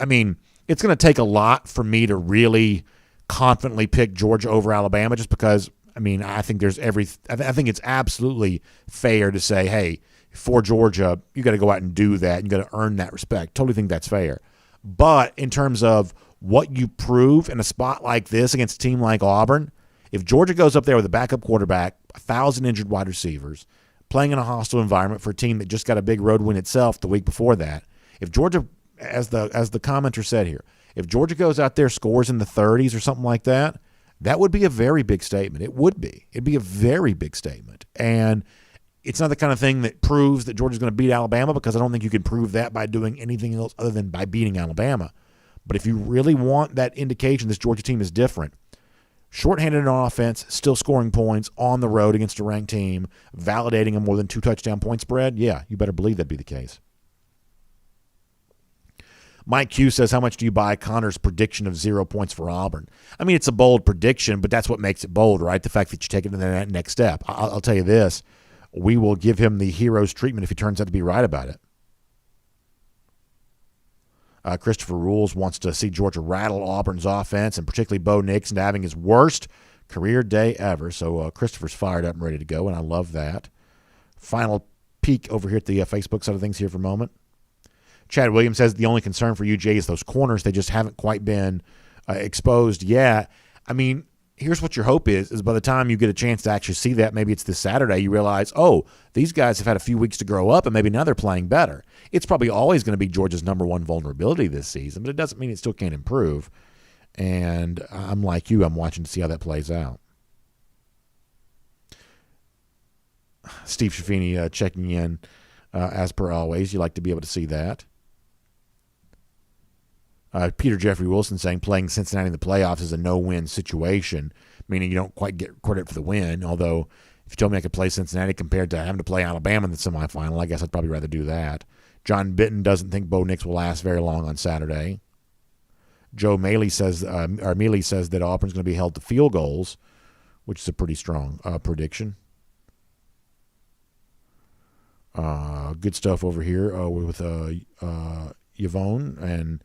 It's going to take a lot for me to really confidently pick Georgia over Alabama just because, I mean, I think I think it's absolutely fair to say, hey, for Georgia, you got to go out and do that. You got to earn that respect. Totally think that's fair. But in terms of what you prove in a spot like this against a team like Auburn, if Georgia goes up there with a backup quarterback, 1,000 injured wide receivers, playing in a hostile environment for a team that just got a big road win itself the week before that, if Georgia, as the commenter said here, if Georgia goes out there, scores in the 30s or something like that, that would be a very big statement. It would be. It'd be a very big statement. And it's not the kind of thing that proves that Georgia's going to beat Alabama, because I don't think you can prove that by doing anything else other than by beating Alabama. But if you really want that indication this Georgia team is different, shorthanded on offense, still scoring points on the road against a ranked team, validating a more than 2 touchdown point spread, yeah, you better believe that'd be the case. Mike Q says, how much do you buy Connor's prediction of 0 points for Auburn? I mean, it's a bold prediction, but that's what makes it bold, right? The fact that you take it to that next step. I'll tell you this. We will give him the hero's treatment if he turns out to be right about it. Christopher Rules wants to see Georgia rattle Auburn's offense, and particularly Bo Nix, into having his worst career day ever. So Christopher's fired up and ready to go, and I love that. Final peek over here at the Facebook side of things here for a moment. Chad Williams says the only concern for UGA is those corners. They just haven't quite been exposed yet. I mean, here's what your hope is by the time you get a chance to actually see that, maybe it's this Saturday, you realize, oh, these guys have had a few weeks to grow up and maybe now they're playing better. It's probably always going to be Georgia's number one vulnerability this season, but it doesn't mean it still can't improve. And I'm like you, I'm watching to see how that plays out. Steve Shaffini checking in as per always. You like to be able to see that. Peter Jeffrey Wilson saying playing Cincinnati in the playoffs is a no-win situation, meaning you don't quite get credit for the win. Although, if you told me I could play Cincinnati compared to having to play Alabama in the semifinal, I guess I'd probably rather do that. John Bitton doesn't think Bo Nix will last very long on Saturday. Joe Mealy says that Auburn's going to be held to field goals, which is a pretty strong prediction. Good stuff over here with Yvonne and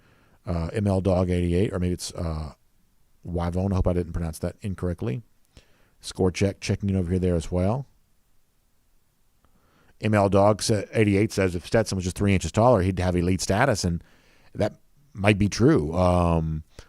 ML Dog 88, or maybe it's Yvonne. I hope I didn't pronounce that incorrectly. Score check checking in over here there as well. ML Dog 88 says if Stetson was just 3 inches taller, he'd have elite status, and that might be true.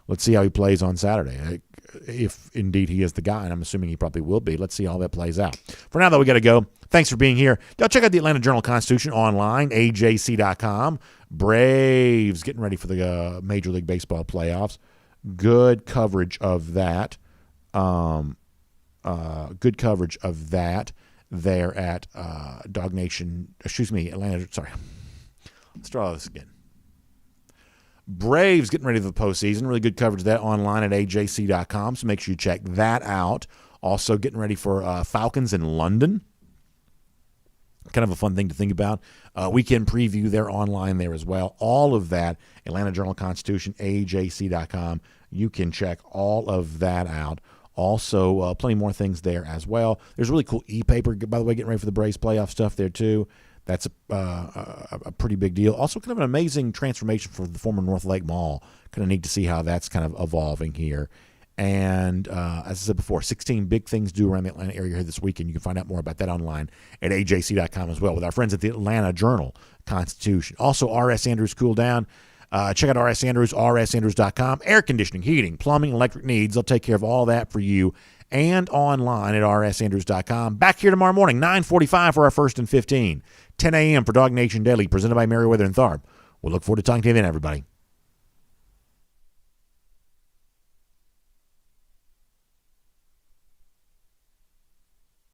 Let's see how he plays on Saturday. If indeed he is the guy, and I'm assuming he probably will be. Let's see how that plays out. For now, though, we got to go. Thanks for being here. Y'all check out the Atlanta Journal-Constitution online, ajc.com. Braves getting ready for the Major League Baseball playoffs. Good coverage of that. Good coverage of that there at DawgNation. Atlanta. Sorry. Let's try this again. Braves getting ready for the postseason. Really good coverage of that online at ajc.com, so make sure you check that out. Also getting ready for Falcons in London. Kind of a fun thing to think about. Weekend preview there online there as well. All of that, Atlanta Journal-Constitution, ajc.com. You can check all of that out. Also, plenty more things there as well. There's a really cool e-paper, by the way, getting ready for the Braves playoff stuff there too. That's a pretty big deal. Also, kind of an amazing transformation for the former North Lake Mall. Kind of neat to see how that's kind of evolving here. And as I said before, 16 big things due around the Atlanta area here this weekend. You can find out more about that online at ajc.com as well with our friends at the Atlanta Journal-Constitution. Also, R.S. Andrews Cool Down. Check out R.S. Andrews, rsandrews.com. Air conditioning, heating, plumbing, electric needs. They'll take care of all that for you. And online at rsandrews.com. Back here tomorrow morning, 9:45 for our First and 15. 10 a.m. for DawgNation Daily, presented by Merriweather and Tharp. We'll look forward to talking to you then, everybody.